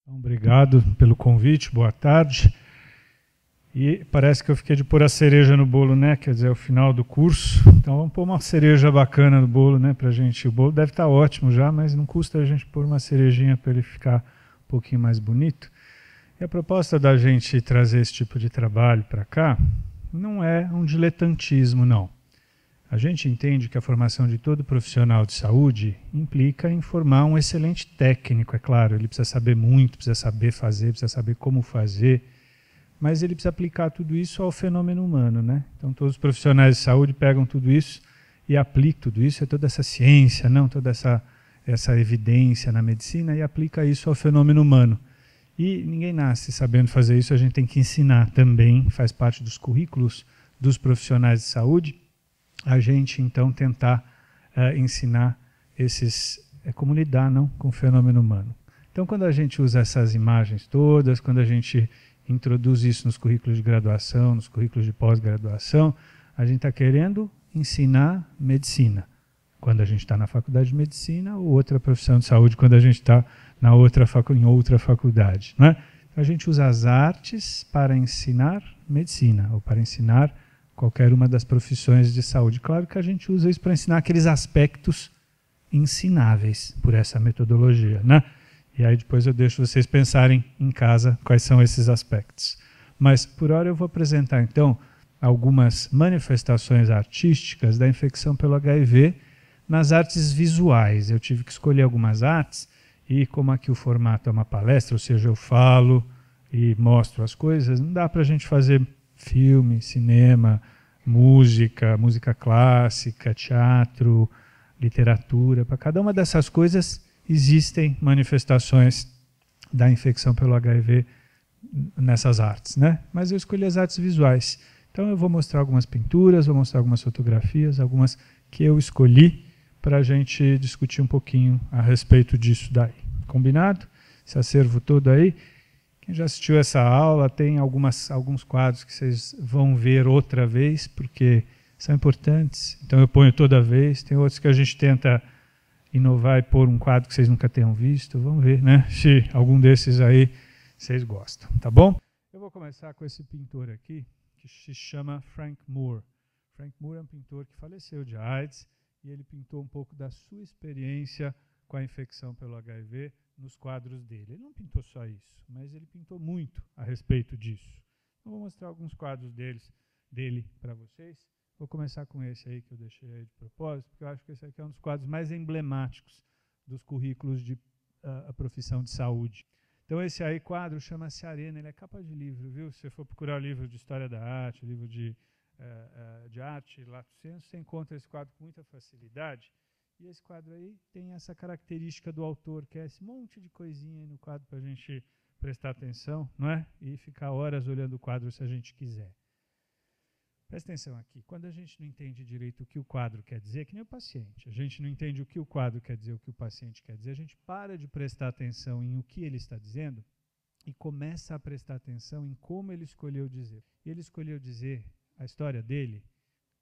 Então, obrigado pelo convite, boa tarde. E parece que eu fiquei de pôr a cereja no bolo, né? Quer dizer, é o final do curso. Então vamos pôr uma cereja bacana no bolo, né? Pra gente. O bolo deve estar ótimo já, mas não custa a gente pôr uma cerejinha para ele ficar um pouquinho mais bonito. E a proposta da gente trazer esse tipo de trabalho para cá não é um diletantismo, não. A gente entende que a formação de todo profissional de saúde implica em formar um excelente técnico, é claro. Ele precisa saber muito, precisa saber fazer, precisa saber como fazer, mas ele precisa aplicar tudo isso ao fenômeno humano, né? Então todos os profissionais de saúde pegam tudo isso e aplicam tudo isso, é toda essa ciência, não toda essa evidência na medicina, e aplica isso ao fenômeno humano. E ninguém nasce sabendo fazer isso, a gente tem que ensinar também, faz parte dos currículos dos profissionais de saúde, a gente então tentar ensinar como lidar não, com o fenômeno humano. Então quando a gente usa essas imagens todas, quando a gente introduz isso nos currículos de graduação, nos currículos de pós-graduação, a gente está querendo ensinar medicina. Quando a gente está na faculdade de medicina, ou outra profissão de saúde, quando a gente está em outra faculdade. Né? Então, a gente usa as artes para ensinar medicina, ou para ensinar qualquer uma das profissões de saúde. Claro que a gente usa isso para ensinar aqueles aspectos ensináveis por essa metodologia, né? E aí depois eu deixo vocês pensarem em casa quais são esses aspectos. Mas por hora eu vou apresentar então algumas manifestações artísticas da infecção pelo HIV nas artes visuais. Eu tive que escolher algumas artes e como aqui o formato é uma palestra, ou seja, eu falo e mostro as coisas, não dá para a gente fazer filme, cinema, música clássica, teatro, literatura. Para cada uma dessas coisas existem manifestações da infecção pelo HIV nessas artes, né? Mas eu escolhi as artes visuais. Então eu vou mostrar algumas pinturas, vou mostrar algumas fotografias, algumas que eu escolhi para a gente discutir um pouquinho a respeito disso daí. Combinado? Esse acervo todo aí. Quem já assistiu essa aula tem alguns quadros que vocês vão ver outra vez, porque são importantes. Então eu ponho toda vez. Tem outros que a gente tenta inovar e pôr um quadro que vocês nunca tenham visto. Vamos ver, né? Se algum desses aí vocês gostam, tá bom? Eu vou começar com esse pintor aqui, que se chama Frank Moore. Frank Moore é um pintor que faleceu de AIDS e ele pintou um pouco da sua experiência com a infecção pelo HIV nos quadros dele. Ele não pintou só isso, mas ele pintou muito a respeito disso. Eu vou mostrar alguns quadros dele para vocês. Vou começar com esse aí que eu deixei aí de propósito, porque eu acho que esse aqui é um dos quadros mais emblemáticos dos currículos de a profissão de saúde. Então esse aí quadro chama-se Arena, ele é capa de livro, viu? Se você for procurar livro de história da arte, livro de arte, lato sensu, você encontra esse quadro com muita facilidade. E esse quadro aí tem essa característica do autor, que é esse monte de coisinha aí no quadro para a gente prestar atenção, não é? E ficar horas olhando o quadro se a gente quiser. Presta atenção aqui, quando a gente não entende direito o que o quadro quer dizer, que nem o paciente, a gente não entende o que o quadro quer dizer, o que o paciente quer dizer, a gente para de prestar atenção em o que ele está dizendo e começa a prestar atenção em como ele escolheu dizer. E ele escolheu dizer a história dele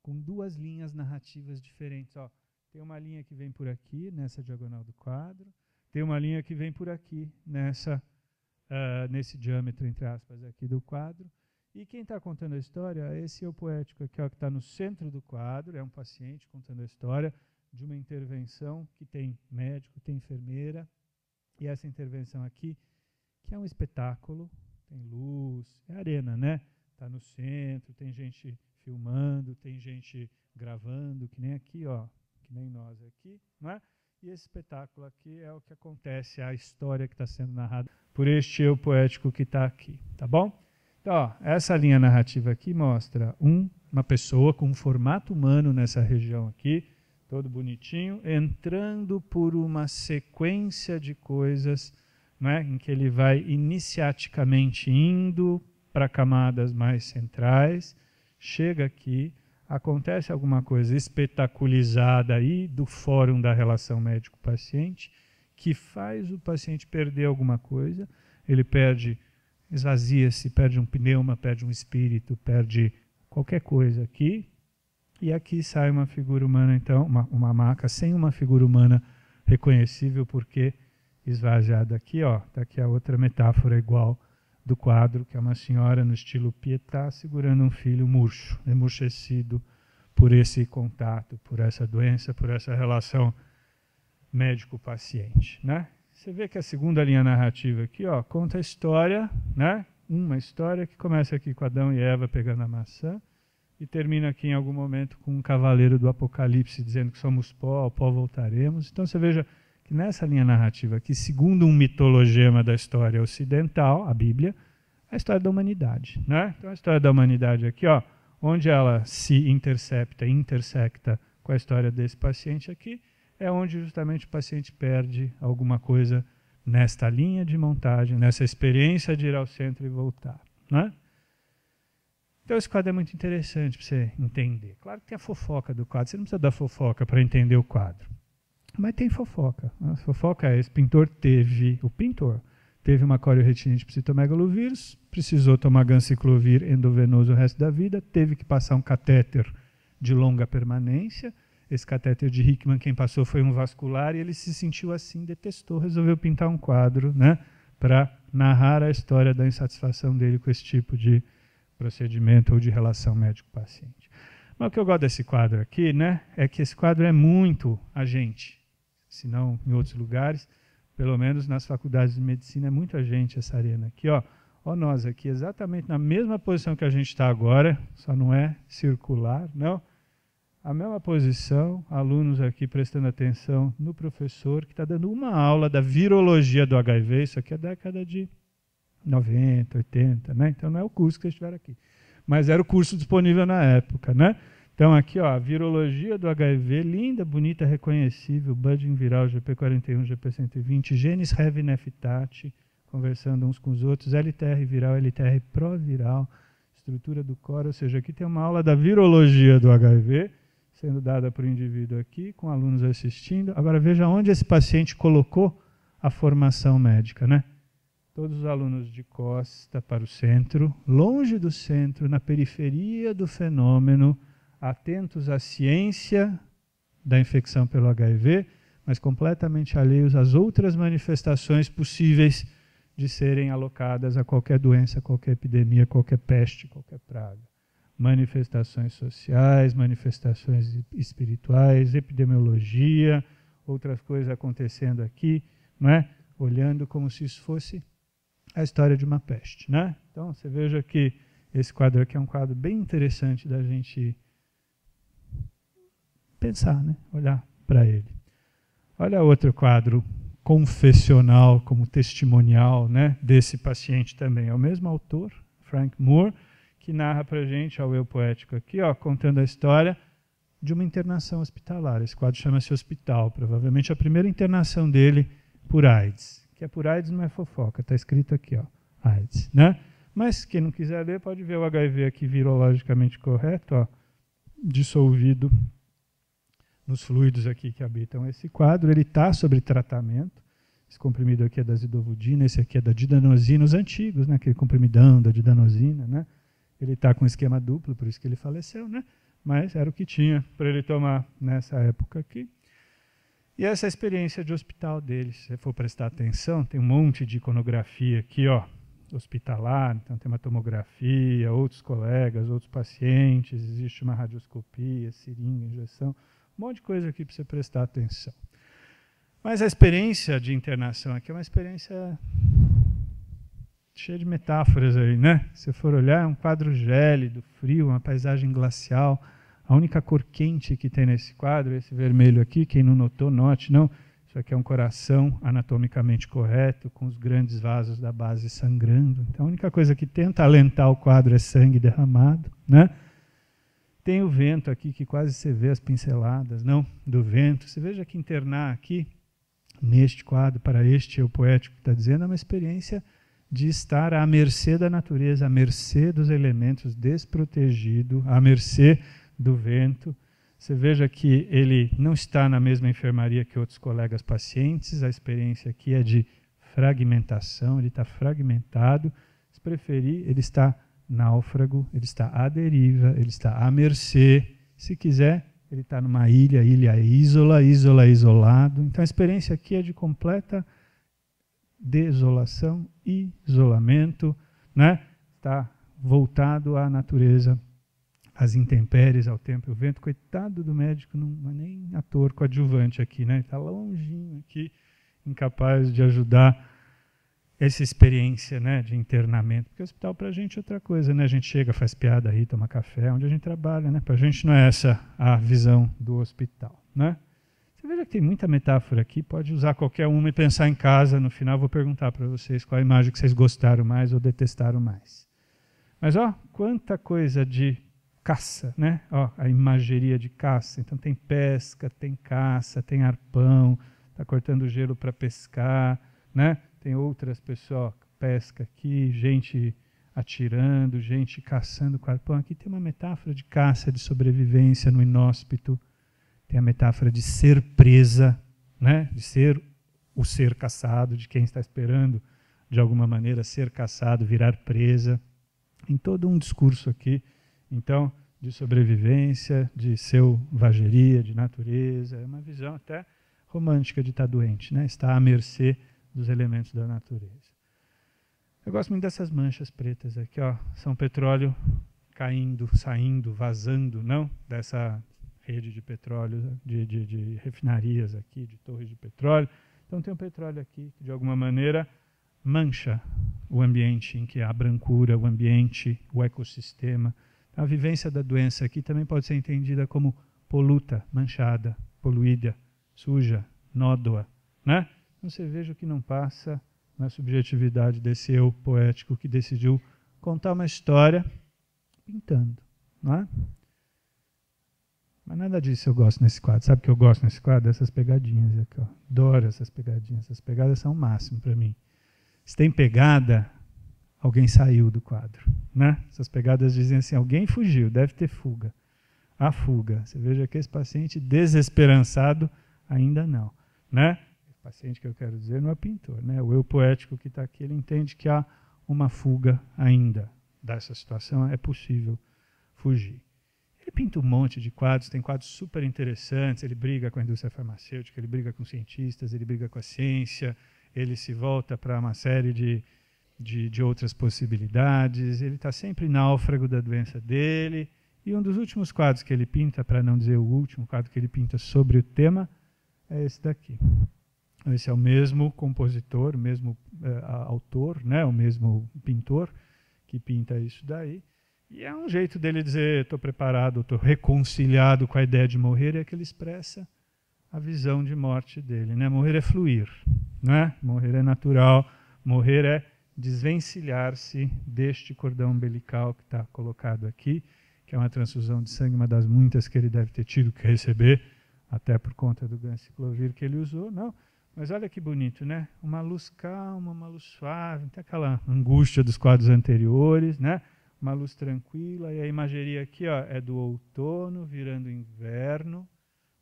com duas linhas narrativas diferentes. Ó, tem uma linha que vem por aqui, nessa diagonal do quadro, tem uma linha que vem por aqui, nesse diâmetro, entre aspas, aqui do quadro. E quem está contando a história, esse é o poético aqui, ó, que está no centro do quadro, é um paciente contando a história de uma intervenção que tem médico, tem enfermeira, e essa intervenção aqui, que é um espetáculo, tem luz, é arena, né? Está no centro, tem gente filmando, tem gente gravando, que nem aqui, ó, que nem nós aqui, não é? E esse espetáculo aqui é o que acontece, a história que está sendo narrada por este eu poético que está aqui, tá bom? Então, ó, essa linha narrativa aqui mostra uma pessoa com um formato humano nessa região aqui, todo bonitinho, entrando por uma sequência de coisas, né, em que ele vai iniciaticamente indo para camadas mais centrais, chega aqui, acontece alguma coisa espetaculizada aí do fórum da relação médico-paciente, que faz o paciente perder alguma coisa, ele esvazia-se, perde um pneuma, perde um espírito, perde qualquer coisa aqui, e aqui sai uma figura humana, então, uma maca sem uma figura humana reconhecível, porque esvaziado aqui, ó. Tá aqui a outra metáfora igual do quadro, que é uma senhora no estilo Pietà segurando um filho murcho, emurchecido por esse contato, por essa doença, por essa relação médico-paciente, né? Você vê que a segunda linha narrativa aqui, ó, conta a história, né? Uma história que começa aqui com Adão e Eva pegando a maçã e termina aqui em algum momento com um cavaleiro do Apocalipse dizendo que somos pó, ao pó voltaremos. Então você veja que nessa linha narrativa aqui, segundo um mitologema da história ocidental, a Bíblia, é a história da humanidade, né? Então a história da humanidade aqui, ó, onde ela se intersecta com a história desse paciente aqui, é onde justamente o paciente perde alguma coisa nesta linha de montagem, nessa experiência de ir ao centro e voltar, né? Então esse quadro é muito interessante para você entender. Claro que tem a fofoca do quadro, você não precisa da fofoca para entender o quadro. Mas tem fofoca. A fofoca é, o pintor teve uma corioretinite psitomegalovírus, precisou tomar ganciclovir endovenoso o resto da vida, teve que passar um catéter de longa permanência. Esse catéter de Hickman, quem passou foi um vascular, e ele se sentiu assim, detestou, resolveu pintar um quadro, né, para narrar a história da insatisfação dele com esse tipo de procedimento ou de relação médico-paciente. Mas o que eu gosto desse quadro aqui, né, é que esse quadro é muito a gente, se não em outros lugares, pelo menos nas faculdades de medicina, é muito a gente essa arena aqui, ó. Ó, nós aqui, exatamente na mesma posição que a gente está agora, só não é circular, não. A mesma posição, alunos aqui prestando atenção no professor, que está dando uma aula da virologia do HIV, isso aqui é década de 90, 80, né? Então não é o curso que vocês tiveram aqui, mas era o curso disponível na época, né? Então aqui, ó, a virologia do HIV, linda, bonita, reconhecível, budding viral, GP41, GP120, genes heavy neftate, conversando uns com os outros, LTR viral, LTR proviral, estrutura do core, ou seja, aqui tem uma aula da virologia do HIV, sendo dada para o indivíduo aqui, com alunos assistindo. Agora veja onde esse paciente colocou a formação médica, né? Todos os alunos de costa para o centro, longe do centro, na periferia do fenômeno, atentos à ciência da infecção pelo HIV, mas completamente alheios às outras manifestações possíveis de serem alocadas a qualquer doença, qualquer epidemia, qualquer peste, qualquer praga. Manifestações sociais, manifestações espirituais, epidemiologia, outras coisas acontecendo aqui, não é? Olhando como se isso fosse a história de uma peste, né? Então, você veja que esse quadro aqui é um quadro bem interessante da gente pensar, né? Olhar para ele. Olha outro quadro confessional, como testimonial, né? Desse paciente também. É o mesmo autor, Frank Moore, que narra para a gente, ao eu poético aqui, ó, contando a história de uma internação hospitalar. Esse quadro chama-se Hospital, provavelmente a primeira internação dele por AIDS. Que é por AIDS não é fofoca, está escrito aqui, ó, AIDS, né? Mas quem não quiser ler pode ver o HIV aqui virologicamente correto, ó, dissolvido nos fluidos aqui que habitam esse quadro. Ele está sobre tratamento. Esse comprimido aqui é da zidovudina, esse aqui é da didanosina, os antigos, né? Aquele comprimidão da didanosina, né? Ele está com esquema duplo, por isso que ele faleceu, né? Mas era o que tinha para ele tomar nessa época aqui. E essa é a experiência de hospital dele. Se você for prestar atenção, tem um monte de iconografia aqui, ó, hospitalar, então tem uma tomografia, outros colegas, outros pacientes, existe uma radioscopia, seringa, injeção, um monte de coisa aqui para você prestar atenção. Mas a experiência de internação aqui é uma experiência cheia de metáforas aí, né? Se for olhar, é um quadro gélido, frio, uma paisagem glacial. A única cor quente que tem nesse quadro é esse vermelho aqui. Quem não notou, note, não. Isso aqui é um coração anatomicamente correto, com os grandes vasos da base sangrando. Então a única coisa que tenta alentar o quadro é sangue derramado, né? Tem o vento aqui, que quase você vê as pinceladas, não? Do vento. Você veja que internar aqui, neste quadro, para este eu poético que está dizendo, é uma experiência de estar à mercê da natureza, à mercê dos elementos, desprotegido, à mercê do vento. Você veja que ele não está na mesma enfermaria que outros colegas pacientes, a experiência aqui é de fragmentação, ele está fragmentado. Se preferir, ele está náufrago, ele está à deriva, ele está à mercê. Se quiser, ele está numa ilha isolado. Então a experiência aqui é de completa desolação, isolamento, né? Está voltado à natureza, às intempéries, ao tempo e ao vento. Coitado do médico, não é nem ator coadjuvante aqui, né? Está longinho aqui, incapaz de ajudar essa experiência, né, de internamento. Porque o hospital para a gente é outra coisa, né? A gente chega, faz piada aí, toma café, onde a gente trabalha, né? Para a gente não é essa a visão do hospital, né? Você veja que tem muita metáfora aqui, pode usar qualquer uma e pensar em casa. No final vou perguntar para vocês qual a imagem que vocês gostaram mais ou detestaram mais. Mas ó, quanta coisa de caça, né? Ó, a imageria de caça. Então tem pesca, tem caça, tem arpão, está cortando gelo para pescar, né? Tem outras pessoas, ó, pesca aqui, gente atirando, gente caçando com arpão. Aqui tem uma metáfora de caça, de sobrevivência no inóspito. Tem a metáfora de ser presa, né? De ser o ser caçado, de quem está esperando, de alguma maneira, ser caçado, virar presa. Em todo um discurso aqui, então, de sobrevivência, de selvageria, de natureza. É uma visão até romântica de estar doente, né? Está à mercê dos elementos da natureza. Eu gosto muito dessas manchas pretas aqui, ó. São petróleo caindo, saindo, vazando, não? Dessa rede de petróleo, de refinarias aqui, de torres de petróleo. Então tem um petróleo aqui que de alguma maneira mancha o ambiente em que há brancura, o ambiente, o ecossistema. A vivência da doença aqui também pode ser entendida como poluta, manchada, poluída, suja, nódoa, né? Então você veja o que não passa na subjetividade desse eu poético que decidiu contar uma história pintando, não é? Mas nada disso eu gosto nesse quadro. Sabe o que eu gosto nesse quadro? Dessas pegadinhas aqui, ó. Adoro essas pegadinhas. Essas pegadas são o máximo para mim. Se tem pegada, alguém saiu do quadro, né? Essas pegadas dizem assim, alguém fugiu, deve ter fuga. A fuga. Você veja que esse paciente desesperançado ainda não, né? O paciente que eu quero dizer não é pintor, né? O eu poético que está aqui, ele entende que há uma fuga ainda dessa situação, é possível fugir. Ele pinta um monte de quadros, tem quadros super interessantes, ele briga com a indústria farmacêutica, ele briga com cientistas, ele briga com a ciência, ele se volta para uma série de outras possibilidades, ele está sempre náufrago da doença dele, e um dos últimos quadros que ele pinta, para não dizer o último quadro que ele pinta sobre o tema, é esse daqui. Esse é o mesmo compositor, o mesmo autor, né, o mesmo pintor que pinta isso daí. E é um jeito dele dizer, estou preparado, estou reconciliado com a ideia de morrer, é que ele expressa a visão de morte dele, né? Morrer é fluir, né? Morrer é natural, morrer é desvencilhar-se deste cordão umbilical que está colocado aqui, que é uma transfusão de sangue, uma das muitas que ele deve ter tido que receber, até por conta do ganciclovir que ele usou, não? Mas olha que bonito, né? Uma luz calma, uma luz suave, não tem aquela angústia dos quadros anteriores, né? Uma luz tranquila, e a imageria aqui, ó, é do outono virando inverno.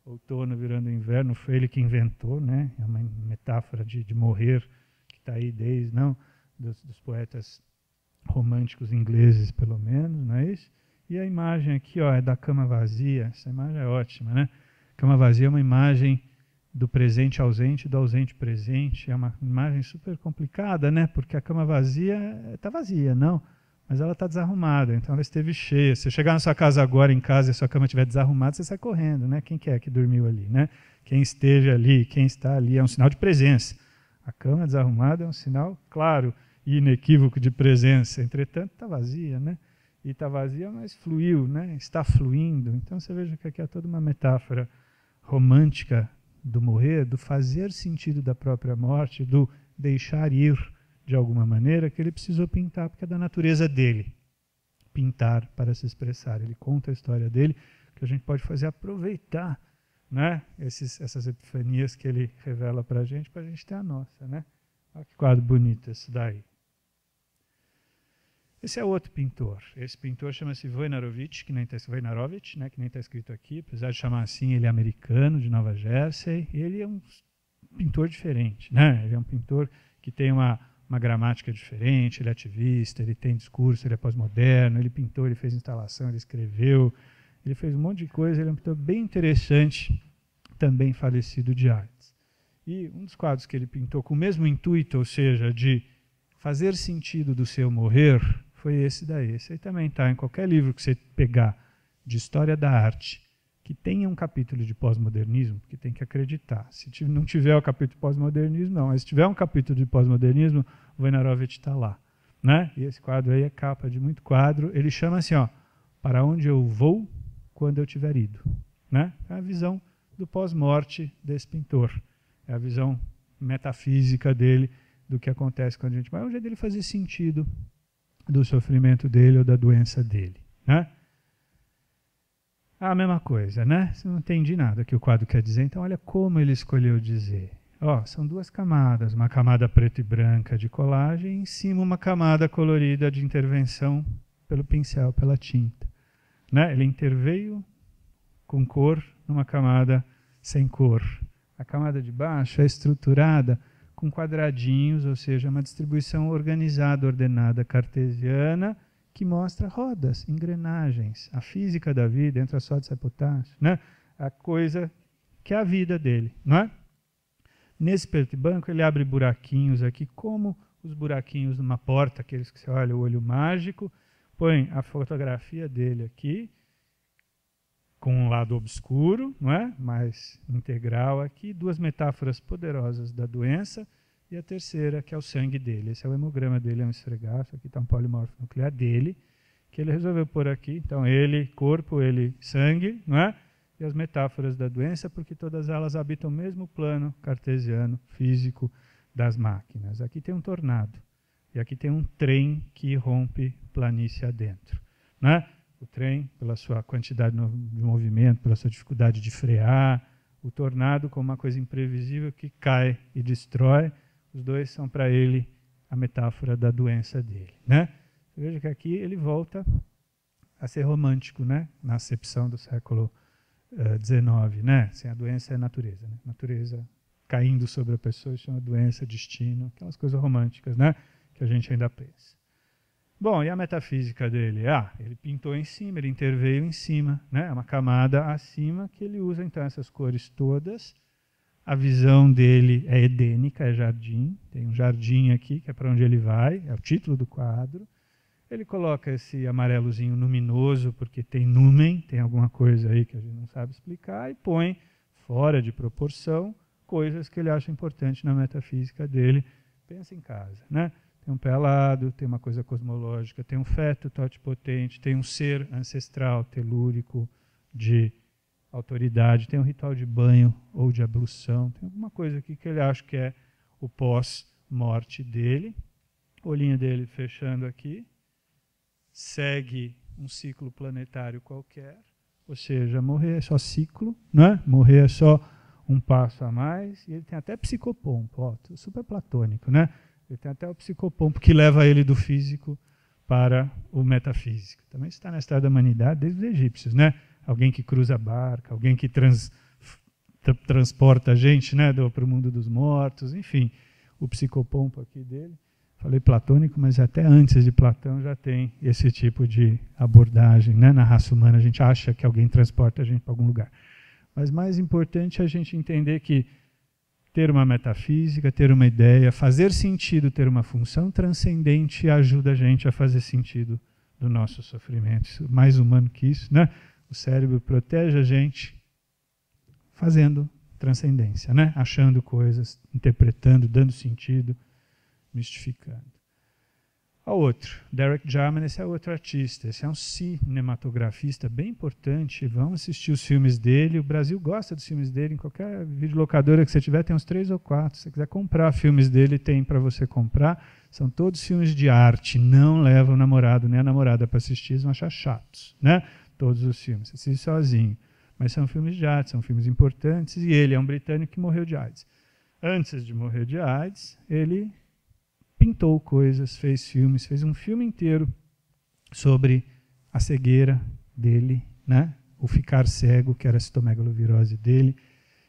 Outono virando inverno, foi ele que inventou, né? É uma metáfora de morrer, que está aí desde, não, dos poetas românticos ingleses, pelo menos, não é isso? E a imagem aqui, ó, é da cama vazia. Essa imagem é ótima, né? Cama vazia é uma imagem do presente ausente, do ausente presente. É uma imagem super complicada, né? Porque a cama vazia está vazia, não? Mas ela está desarrumada, então ela esteve cheia. Se você chegar na sua casa agora, em casa, e a sua cama estiver desarrumada, você sai correndo, né? Quem que é que dormiu ali, né? Quem esteve ali, quem está ali, é um sinal de presença. A cama desarrumada é um sinal claro e inequívoco de presença. Entretanto, está vazia, né? E está vazia, mas fluiu, né? Está fluindo. Então você veja que aqui é toda uma metáfora romântica do morrer, do fazer sentido da própria morte, do deixar ir de alguma maneira, que ele precisou pintar, porque é da natureza dele. Pintar para se expressar. Ele conta a história dele, que a gente pode fazer aproveitar, né, essas epifanias que ele revela para a gente ter a nossa, né? Olha que quadro bonito esse daí. Esse é outro pintor. Esse pintor chama-se Wojnarowicz, Wojnarowicz, né, que nem está escrito aqui, apesar de chamar assim, ele é americano, de Nova Jersey. Ele é um pintor diferente, né? Ele é um pintor que tem uma gramática diferente, ele é ativista, ele tem discurso, ele é pós-moderno, ele pintou, ele fez instalação, ele escreveu, ele fez um monte de coisa, ele é um pintor bem interessante, também falecido de artes. E um dos quadros que ele pintou com o mesmo intuito, ou seja, de fazer sentido do seu morrer, foi esse daí. Esse aí também está em qualquer livro que você pegar de história da arte, que tenha um capítulo de pós-modernismo, porque tem que acreditar. Se não tiver o capítulo de pós-modernismo, não. Mas se tiver um capítulo de pós-modernismo, o Wojnarowicz está lá. Né? E esse quadro aí é capa de muito quadro. Ele chama assim, ó, para onde eu vou quando eu tiver ido. Né? É a visão do pós-morte desse pintor. É a visão metafísica dele do que acontece quando a gente vai. É um jeito dele fazer sentido do sofrimento dele ou da doença dele. Né? A mesma coisa, né? Você não entendi nada que o quadro quer dizer, então olha como ele escolheu dizer. Ó, são duas camadas, uma camada preta e branca de colagem e em cima uma camada colorida de intervenção pelo pincel, pela tinta. Né? Ele interveio com cor numa camada sem cor. A camada de baixo é estruturada com quadradinhos, ou seja, uma distribuição organizada, ordenada, cartesiana, que mostra rodas, engrenagens, a física da vida, entra sódio, sai potássio, né? A coisa que é a vida dele, não é? Nesse preto e branco ele abre buraquinhos aqui, como os buraquinhos numa porta, aqueles que você olha, o olho mágico, põe a fotografia dele aqui, com um lado obscuro, não é? Mais integral aqui, duas metáforas poderosas da doença, e a terceira, que é o sangue dele. Esse é o hemograma dele, é um esfregaço, aqui está um polimorfo nuclear dele, que ele resolveu pôr aqui. Então, ele, corpo, ele, sangue, não é? E as metáforas da doença, porque todas elas habitam o mesmo plano cartesiano, físico, das máquinas. Aqui tem um tornado, e aqui tem um trem que rompe planície adentro. Não é? O trem, pela sua quantidade de movimento, pela sua dificuldade de frear, o tornado como uma coisa imprevisível que cai e destrói. Os dois são para ele a metáfora da doença dele. Né? Veja que aqui ele volta a ser romântico, né? Na acepção do século XIX. Né? Assim, a doença é a natureza. Né? Natureza caindo sobre a pessoa, chama doença, destino, aquelas coisas românticas, né? Que a gente ainda pensa. Bom, e a metafísica dele? Ele pintou em cima, ele interveio em cima, né? É uma camada acima que ele usa então essas cores todas. A visão dele é edênica, é jardim. Tem um jardim aqui, que é para onde ele vai, é o título do quadro. Ele coloca esse amarelozinho luminoso, porque tem numen, tem alguma coisa aí que a gente não sabe explicar, e põe, fora de proporção, coisas que ele acha importante na metafísica dele. Pensa em casa, né? Tem um pé alado, tem uma coisa cosmológica, tem um feto totipotente, tem um ser ancestral, telúrico, de autoridade, tem um ritual de banho ou de ablução, tem alguma coisa aqui que ele acha que é o pós-morte dele. O olhinho dele fechando aqui, segue um ciclo planetário qualquer, ou seja, morrer é só ciclo, né? Morrer é só um passo a mais, e ele tem até psicopompo, super platônico, né? Ele tem até o psicopompo que leva ele do físico para o metafísico. Também está na história da humanidade desde os egípcios, né? Alguém que cruza a barca, alguém que transporta a gente, né, para o mundo dos mortos, enfim. O psicopompo aqui dele, falei platônico, mas até antes de Platão já tem esse tipo de abordagem, né? Na raça humana a gente acha que alguém transporta a gente para algum lugar. Mas mais importante é a gente entender que ter uma metafísica, ter uma ideia, fazer sentido, ter uma função transcendente ajuda a gente a fazer sentido do nosso sofrimento. Isso, mais humano que isso, né? O cérebro protege a gente fazendo transcendência, né? Achando coisas, interpretando, dando sentido, mistificando. O outro, Derek Jarman, esse é outro artista, esse é um cinematografista bem importante, vão assistir os filmes dele, o Brasil gosta dos filmes dele, em qualquer videolocadora que você tiver tem uns 3 ou 4, se você quiser comprar filmes dele, tem para você comprar, são todos filmes de arte, não leva o namorado nem a namorada para assistir, eles vão achar chatos, né? Todos os filmes, você assiste sozinho, mas são filmes de arte, são filmes importantes, e ele é um britânico que morreu de AIDS. Antes de morrer de AIDS, ele pintou coisas, fez filmes, fez um filme inteiro sobre a cegueira dele, né? O ficar cego, que era a citomegalovirose dele.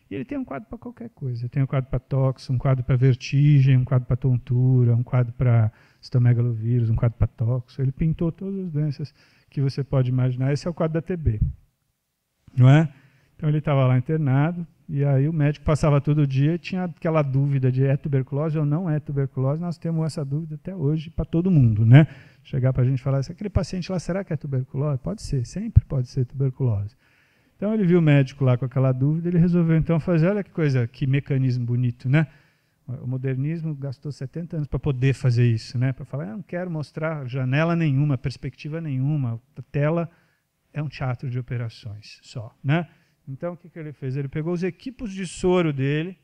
E ele tem um quadro para qualquer coisa. Tem um quadro para toxo, um quadro para vertigem, um quadro para tontura, um quadro para citomegalovírus, um quadro para toxo. Ele pintou todas as doenças que você pode imaginar. Esse é o quadro da TB, não é? Então ele estava lá internado, e aí o médico passava todo dia e tinha aquela dúvida de é tuberculose ou não é tuberculose. Nós temos essa dúvida até hoje para todo mundo, né? Chegar para a gente e falar, aquele paciente lá, será que é tuberculose? Pode ser, sempre pode ser tuberculose. Então ele viu o médico lá com aquela dúvida, ele resolveu então fazer, olha que coisa, que mecanismo bonito, né? O modernismo gastou 70 anos para poder fazer isso, né? Para falar, eu não quero mostrar janela nenhuma, perspectiva nenhuma, a tela é um teatro de operações só, né? Então o que ele fez? Ele pegou os equipos de soro dele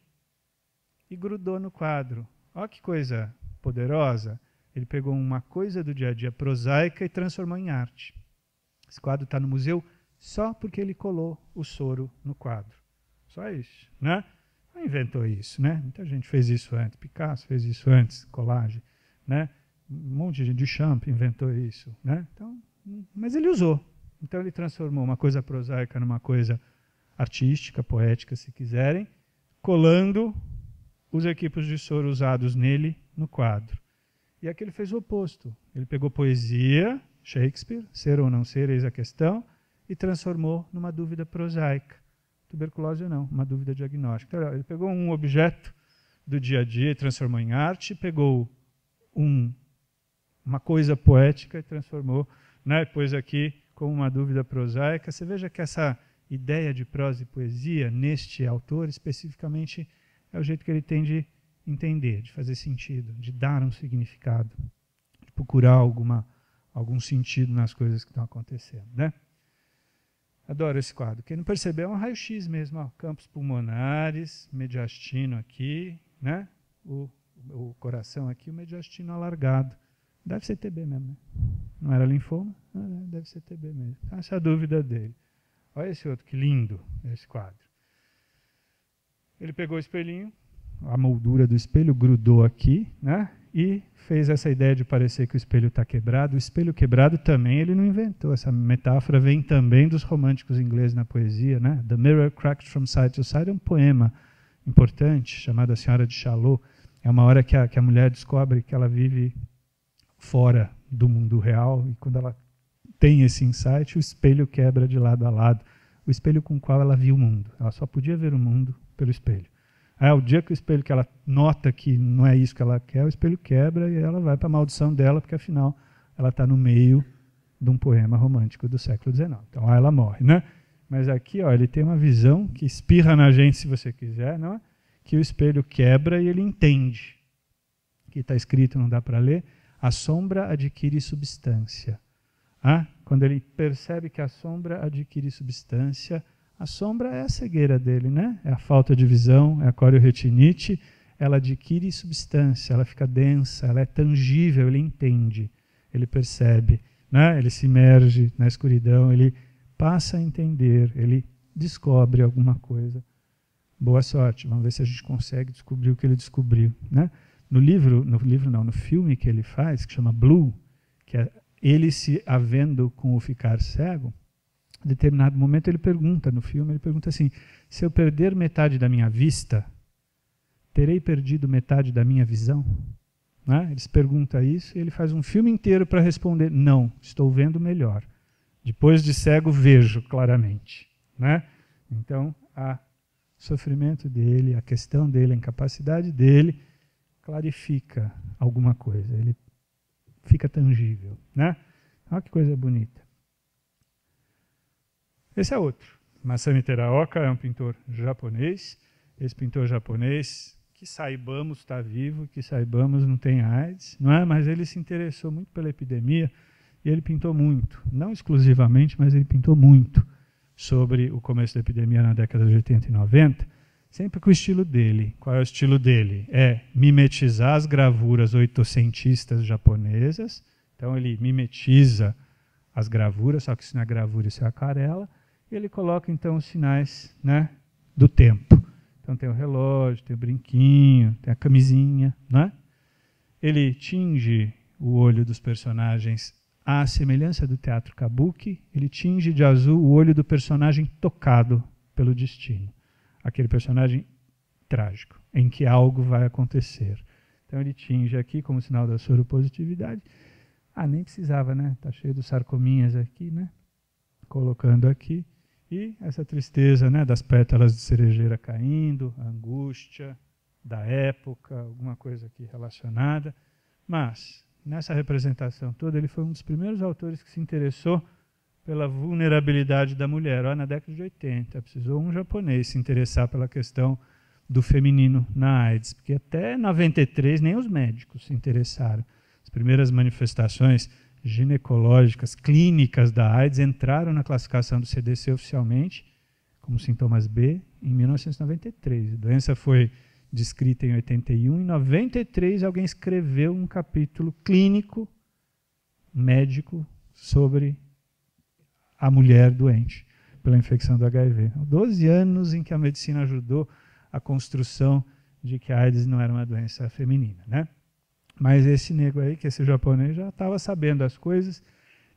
e grudou no quadro. Olha que coisa poderosa. Ele pegou uma coisa do dia a dia prosaica e transformou em arte. Esse quadro está no museu só porque ele colou o soro no quadro. Só isso, né? Não inventou isso, né? Muita gente fez isso antes. Picasso fez isso antes, colagem, né? Um monte de gente, Duchamp inventou isso, né? Então, mas ele usou. Então ele transformou uma coisa prosaica numa coisa artística, poética, se quiserem, colando os equipos de soro usados nele no quadro. E aqui ele fez o oposto. Ele pegou poesia, Shakespeare, ser ou não ser, eis a questão, e transformou numa dúvida prosaica. Tuberculose ou não, uma dúvida diagnóstica. Então, ele pegou um objeto do dia a dia e transformou em arte, pegou uma coisa poética e transformou, né, pôs aqui como uma dúvida prosaica. Você veja que essa ideia de prosa e poesia, neste autor especificamente, é o jeito que ele tem de entender, de fazer sentido, de dar um significado, de procurar algum sentido nas coisas que estão acontecendo, né? Adoro esse quadro. Quem não percebeu, é um raio-x mesmo, ó, campos pulmonares, mediastino aqui, né? O coração aqui, o mediastino alargado. Deve ser TB mesmo, né? Não era linfoma? Deve ser TB mesmo. Essa é a dúvida dele. Olha esse outro, que lindo, esse quadro. Ele pegou o espelhinho, a moldura do espelho, grudou aqui, né? E fez essa ideia de parecer que o espelho está quebrado. O espelho quebrado também ele não inventou. Essa metáfora vem também dos românticos ingleses na poesia, né? The Mirror Cracked from Side to Side é um poema importante, chamado A Senhora de Chalot. É uma hora que a mulher descobre que ela vive fora do mundo real, e quando ela tem esse insight, o espelho quebra de lado a lado. O espelho com o qual ela viu o mundo. Ela só podia ver o mundo pelo espelho. Aí, o dia que o espelho, que ela nota que não é isso que ela quer, o espelho quebra e ela vai para a maldição dela, porque afinal ela está no meio de um poema romântico do século XIX. Então lá ela morre, né? Mas aqui, ó, ele tem uma visão que espirra na gente, se você quiser, não é? Que o espelho quebra e ele entende. Aqui está escrito, não dá para ler, a sombra adquire substância. Quando ele percebe que a sombra adquire substância, a sombra é a cegueira dele, né? É a falta de visão, é a corioretinite, ela adquire substância, ela fica densa, ela é tangível, ele entende, ele percebe, né? Ele se imerge na escuridão, ele passa a entender, ele descobre alguma coisa. Boa sorte, vamos ver se a gente consegue descobrir o que ele descobriu, né? No filme que ele faz, que chama Blue, que é ele se havendo com o ficar cego, em determinado momento ele pergunta assim, se eu perder metade da minha vista, terei perdido metade da minha visão? Né? Ele se pergunta isso e ele faz um filme inteiro para responder, não, estou vendo melhor. Depois de cego, vejo claramente. Né? Então, o sofrimento dele, a questão dele, a incapacidade dele, clarifica alguma coisa, ele fica tangível. Né? Olha que coisa bonita. Esse é outro. Masami Teraoka é um pintor japonês. Esse pintor japonês, que saibamos está vivo, que saibamos não tem AIDS, não é? Mas ele se interessou muito pela epidemia e ele pintou muito, não exclusivamente, mas ele pintou muito sobre o começo da epidemia na década de 80 e 90, sempre com o estilo dele. Qual é o estilo dele? É mimetizar as gravuras oitocentistas japonesas. Então ele mimetiza as gravuras, só que isso não é gravura, isso é aquarela. E ele coloca então os sinais, né, do tempo. Então tem o relógio, tem o brinquinho, tem a camisinha, né? Ele tinge o olho dos personagens à semelhança do teatro kabuki, ele tinge de azul o olho do personagem tocado pelo destino. Aquele personagem trágico, em que algo vai acontecer. Então ele tinge aqui como sinal da soropositividade. Nem precisava, né? Está cheio de sarcominhas aqui, né? Colocando aqui. E essa tristeza, né, das pétalas de cerejeira caindo, a angústia da época, alguma coisa aqui relacionada. Mas, nessa representação toda, ele foi um dos primeiros autores que se interessou pela vulnerabilidade da mulher. Na década de 80, precisou um japonês se interessar pela questão do feminino na AIDS, porque até 93 nem os médicos se interessaram. As primeiras manifestações ginecológicas, clínicas da AIDS entraram na classificação do CDC oficialmente como sintomas B em 1993. A doença foi descrita em 81. Em 93, alguém escreveu um capítulo clínico, médico, sobre a mulher doente pela infecção do HIV. 12 anos em que a medicina ajudou a construção de que a AIDS não era uma doença feminina, né? Mas esse nego aí, que esse japonês, já estava sabendo as coisas.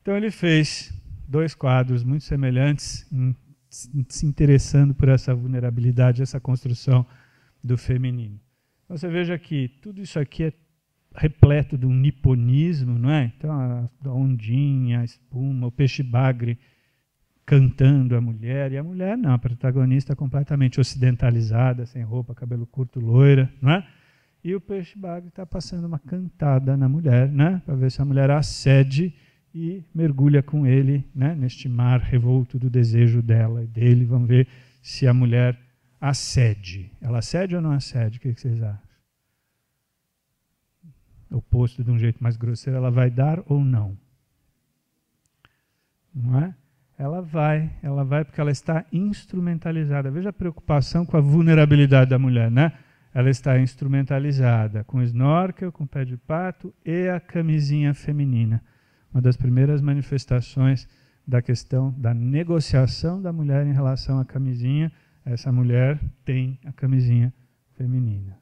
Então ele fez 2 quadros muito semelhantes, se interessando por essa vulnerabilidade, essa construção do feminino. Então você veja que tudo isso aqui é repleto de um niponismo, não é? Então a ondinha, a espuma, o peixe-bagre cantando a mulher, e a mulher não, a protagonista completamente ocidentalizada, sem roupa, cabelo curto, loira, não é? E o peixe-bagre está passando uma cantada na mulher, né, para ver se a mulher acede e mergulha com ele, né, neste mar revolto do desejo dela e dele. Vamos ver se a mulher acede. Ela acede ou não acede? O que vocês acham? Oposto de um jeito mais grosseiro, ela vai dar ou não? Não é? Ela vai porque ela está instrumentalizada. Veja a preocupação com a vulnerabilidade da mulher, né? Ela está instrumentalizada com snorkel, com pé de pato e a camisinha feminina. Uma das primeiras manifestações da questão da negociação da mulher em relação à camisinha. Essa mulher tem a camisinha feminina.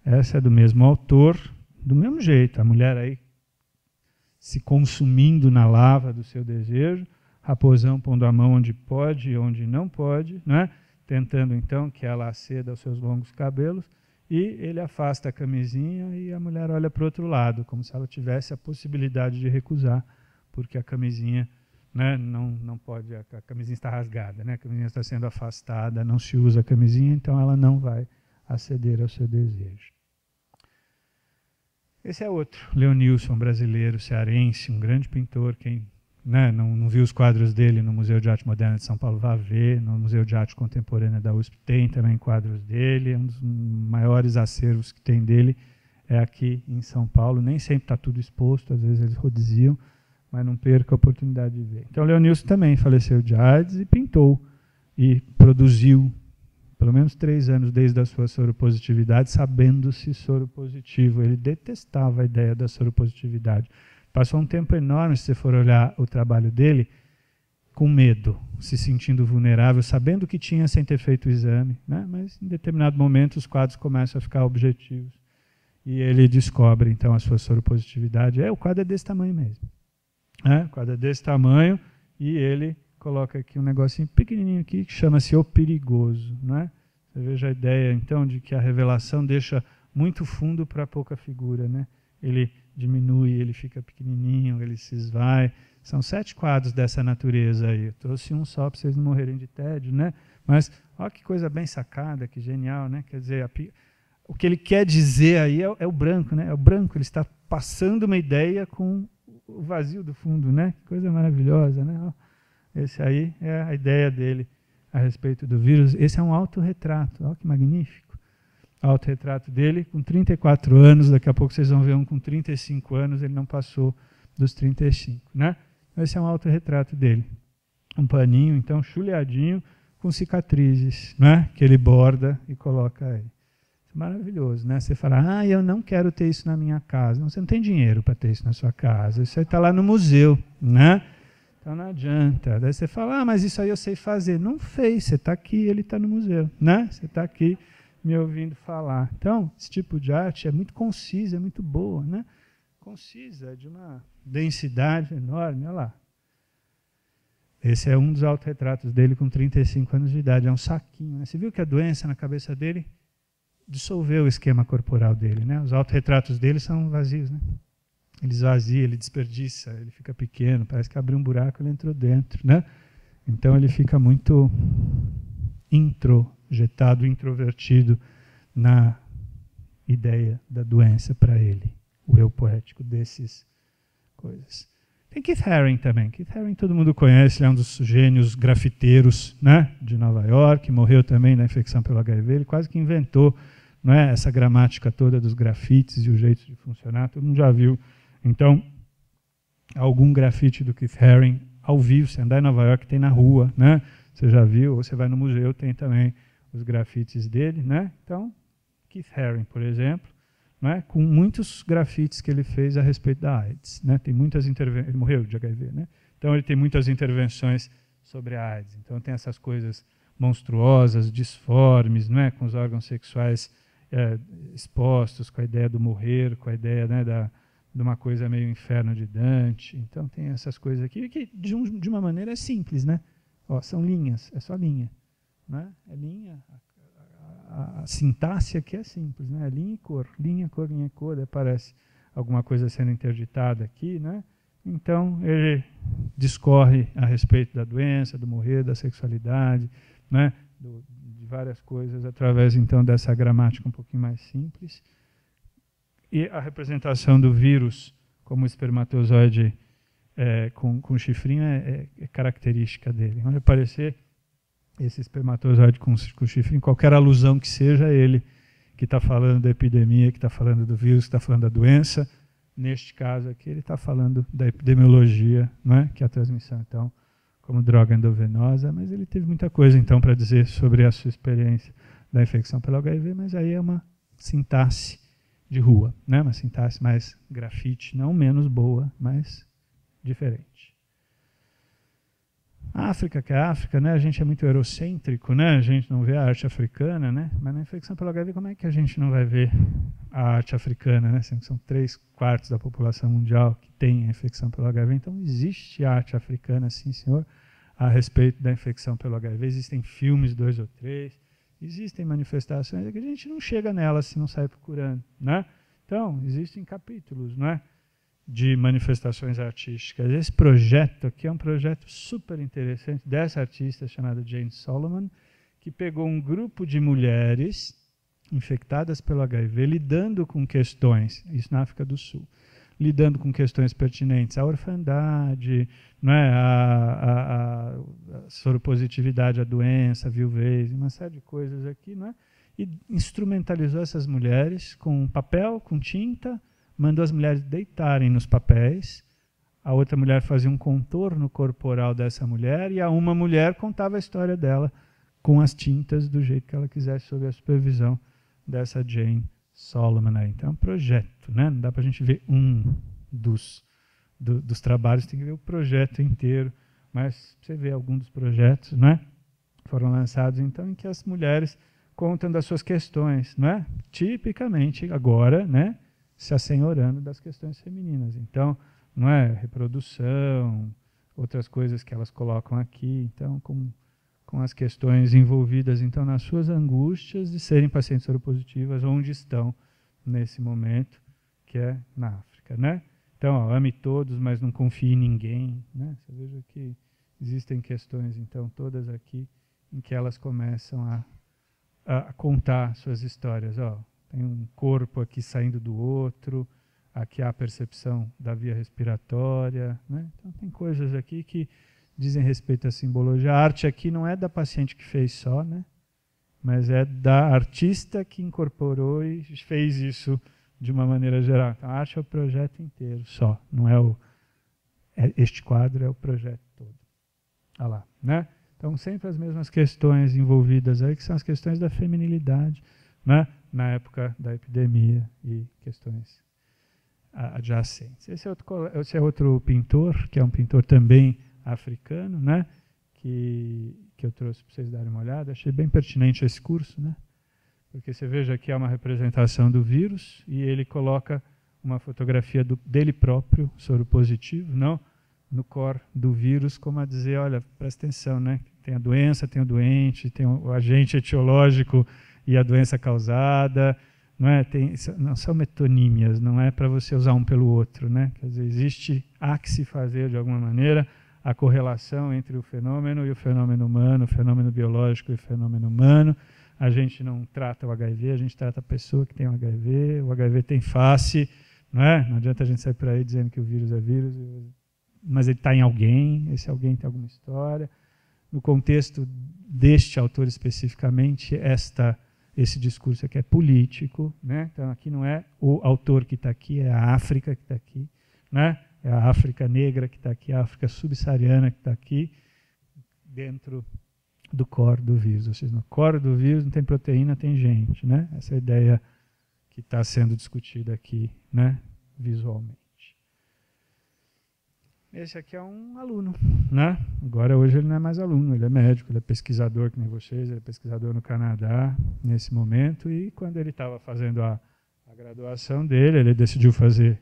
Essa é do mesmo autor, do mesmo jeito. A mulher aí se consumindo na lava do seu desejo, raposão pondo a mão onde pode e onde não pode, né? Tentando então que ela aceda aos seus longos cabelos. E ele afasta a camisinha e a mulher olha para o outro lado, como se ela tivesse a possibilidade de recusar, porque a camisinha, né, não pode, a camisinha está rasgada, né, a camisinha está sendo afastada, não se usa a camisinha, então ela não vai aceder ao seu desejo. Esse é outro, Leonilson, brasileiro, cearense, um grande pintor. Quem, né, não viu os quadros dele no Museu de Arte Moderna de São Paulo, vá ver. No Museu de Arte Contemporânea da USP tem também quadros dele. Um dos maiores acervos que tem dele é aqui em São Paulo. Nem sempre está tudo exposto, às vezes eles rodiziam, mas não perca a oportunidade de ver. Então, Leonilson também faleceu de AIDS e pintou e produziu pelo menos 3 anos desde a sua soropositividade, sabendo-se soropositivo. Ele detestava a ideia da soropositividade. Passou um tempo enorme, se você for olhar o trabalho dele, com medo, se sentindo vulnerável, sabendo que tinha sem ter feito o exame, né? Mas em determinado momento os quadros começam a ficar objetivos. E ele descobre então a sua soropositividade. O quadro é desse tamanho mesmo. O quadro é desse tamanho e ele coloca aqui um negocinho pequenininho aqui que chama-se O Perigoso. Né? Você veja a ideia então de que a revelação deixa muito fundo para pouca figura. Né? Ele diminui, ele fica pequenininho, ele se esvai. São 7 quadros dessa natureza aí. Eu trouxe um só para vocês não morrerem de tédio, né? Mas olha que coisa bem sacada, que genial, né? Quer dizer, o que ele quer dizer aí é o branco, né? É o branco, ele está passando uma ideia com o vazio do fundo, né? Que coisa maravilhosa, né? Esse aí é a ideia dele a respeito do vírus. Esse é um autorretrato, olha que magnífico. Autorretrato dele com 34 anos, daqui a pouco vocês vão ver um com 35 anos, ele não passou dos 35, né? Esse é um autorretrato dele. Um paninho, então, chuleadinho, com cicatrizes, né? Que ele borda e coloca aí. Isso é maravilhoso, né? Você fala, eu não quero ter isso na minha casa. Não, você não tem dinheiro para ter isso na sua casa. Isso aí está lá no museu, né? Então não adianta. Daí você fala, mas isso aí eu sei fazer. Não fez, você está aqui, ele está no museu, né? Você está aqui me ouvindo falar. Então, esse tipo de arte é muito concisa, é muito boa, né? Concisa, de uma densidade enorme, olha lá. Esse é um dos autorretratos dele com 35 anos de idade, é um saquinho. Né? Você viu que a doença na cabeça dele dissolveu o esquema corporal dele, né? Os autorretratos dele são vazios, né? Ele esvazia, ele desperdiça, ele fica pequeno, parece que abriu um buraco e ele entrou dentro, né? Então ele fica muito introjetado, introvertido na ideia da doença para ele, o eu poético desses coisas. Tem Keith Haring também. Keith Haring todo mundo conhece, ele é um dos gênios grafiteiros, né, de Nova York, morreu também na infecção pelo HIV, ele quase que inventou, não é, essa gramática toda dos grafites e o jeito de funcionar, todo mundo já viu. Então, algum grafite do Keith Haring ao vivo, você andar em Nova York, tem na rua, né, você já viu, ou você vai no museu, tem também os grafites dele, né. Então, Keith Haring, por exemplo, né, com muitos grafites que ele fez a respeito da AIDS, né, tem muitas intervenções, ele morreu de HIV, né, então ele tem muitas intervenções sobre a AIDS, então tem essas coisas monstruosas, disformes, né, com os órgãos sexuais expostos, com a ideia do morrer, com a ideia, né, de uma coisa meio inferno de Dante, então tem essas coisas aqui que de uma maneira é simples, né, ó, são linhas, é só linha, né, é linha. A sintaxe aqui é simples, né? Linha e cor, linha, cor, daí aparece alguma coisa sendo interditada aqui, né? Então ele discorre a respeito da doença, do morrer, da sexualidade, né? De várias coisas através então dessa gramática um pouquinho mais simples. E a representação do vírus como espermatozoide com chifrinho é característica dele. Vai aparecer esse espermatozoide com chifre, em qualquer alusão que seja ele que está falando da epidemia, que está falando do vírus, que está falando da doença. Neste caso aqui, ele está falando da epidemiologia, não é? Que é a transmissão, então, como droga endovenosa, mas ele teve muita coisa, então, para dizer sobre a sua experiência da infecção pelo HIV, mas aí é uma sintaxe de rua, né? Uma sintaxe mais grafite, não menos boa, mas diferente. A África, que é a África, né? A gente é muito eurocêntrico, né? A gente não vê a arte africana, né? Mas na infecção pelo HIV, como é que a gente não vai ver a arte africana, né? São 3/4 da população mundial que tem a infecção pelo HIV. Então existe arte africana, sim, senhor, a respeito da infecção pelo HIV. Existem filmes, 2 ou 3, existem manifestações, é que a gente não chega nelas se não sai procurando, né? Então, existem capítulos, né, de manifestações artísticas. Esse projeto aqui é um projeto super interessante dessa artista chamada Jane Solomon, que pegou um grupo de mulheres infectadas pelo HIV, lidando com questões, isso na África do Sul, lidando com questões pertinentes à orfandade, né, a soropositividade à doença, a viuvez, uma série de coisas aqui, né, e instrumentalizou essas mulheres com papel, com tinta, mandou as mulheres deitarem nos papéis, a outra mulher fazia um contorno corporal dessa mulher e a uma mulher contava a história dela com as tintas do jeito que ela quisesse, sob a supervisão dessa Jane Solomon. Então é um projeto, né? Não dá para a gente ver um dos trabalhos, tem que ver o projeto inteiro, mas você vê alguns dos projetos, né? Foram lançados então em que as mulheres contam das suas questões, né? Tipicamente agora, né, se assenhorando das questões femininas. Então, não é reprodução, outras coisas que elas colocam aqui, então com as questões envolvidas então nas suas angústias de serem pacientes soropositivas onde estão nesse momento, que é na África, né? Então, ó, ame todos, mas não confie em ninguém, né? Você veja que existem questões então todas aqui em que elas começam a contar suas histórias, ó. Tem um corpo aqui saindo do outro, aqui há a percepção da via respiratória, né? Então tem coisas aqui que dizem respeito à simbologia. A arte aqui não é da paciente que fez só, né? Mas é da artista que incorporou e fez isso de uma maneira geral. Então a arte é o projeto inteiro só, não é este quadro é o projeto todo. Olha lá, né? Então sempre as mesmas questões envolvidas aí, que são as questões da feminilidade, né? Na época da epidemia e questões adjacentes. Esse é outro pintor, que é um pintor também africano, né? Que eu trouxe para vocês darem uma olhada. Achei bem pertinente esse curso, né? Porque você veja que há uma representação do vírus e ele coloca uma fotografia dele próprio, soropositivo, não no core do vírus, como a dizer, olha, presta atenção, né? Tem a doença, tem o doente, tem o agente etiológico e a doença causada, não é? Não são metonímias, não é para você usar um pelo outro, né? Quer dizer, há que se fazer de alguma maneira a correlação entre o fenômeno e o fenômeno humano, o fenômeno biológico e o fenômeno humano. A gente não trata o HIV, a gente trata a pessoa que tem o HIV tem face, não é? Não adianta a gente sair por aí dizendo que o vírus é vírus, mas ele está em alguém, esse alguém tem alguma história. No contexto deste autor especificamente, esse discurso aqui é político, né? Então aqui não é o autor que está aqui, é a África que está aqui, né? É a África negra que está aqui, a África subsaariana que está aqui, dentro do core do vírus. Ou seja, no core do vírus não tem proteína, tem gente, né? Essa é a ideia que está sendo discutida aqui, né? Visualmente. Esse aqui é um aluno, né? Agora, hoje, ele não é mais aluno, ele é médico, ele é pesquisador, que nem vocês, ele é pesquisador no Canadá, nesse momento, e quando ele estava fazendo a graduação dele, ele decidiu fazer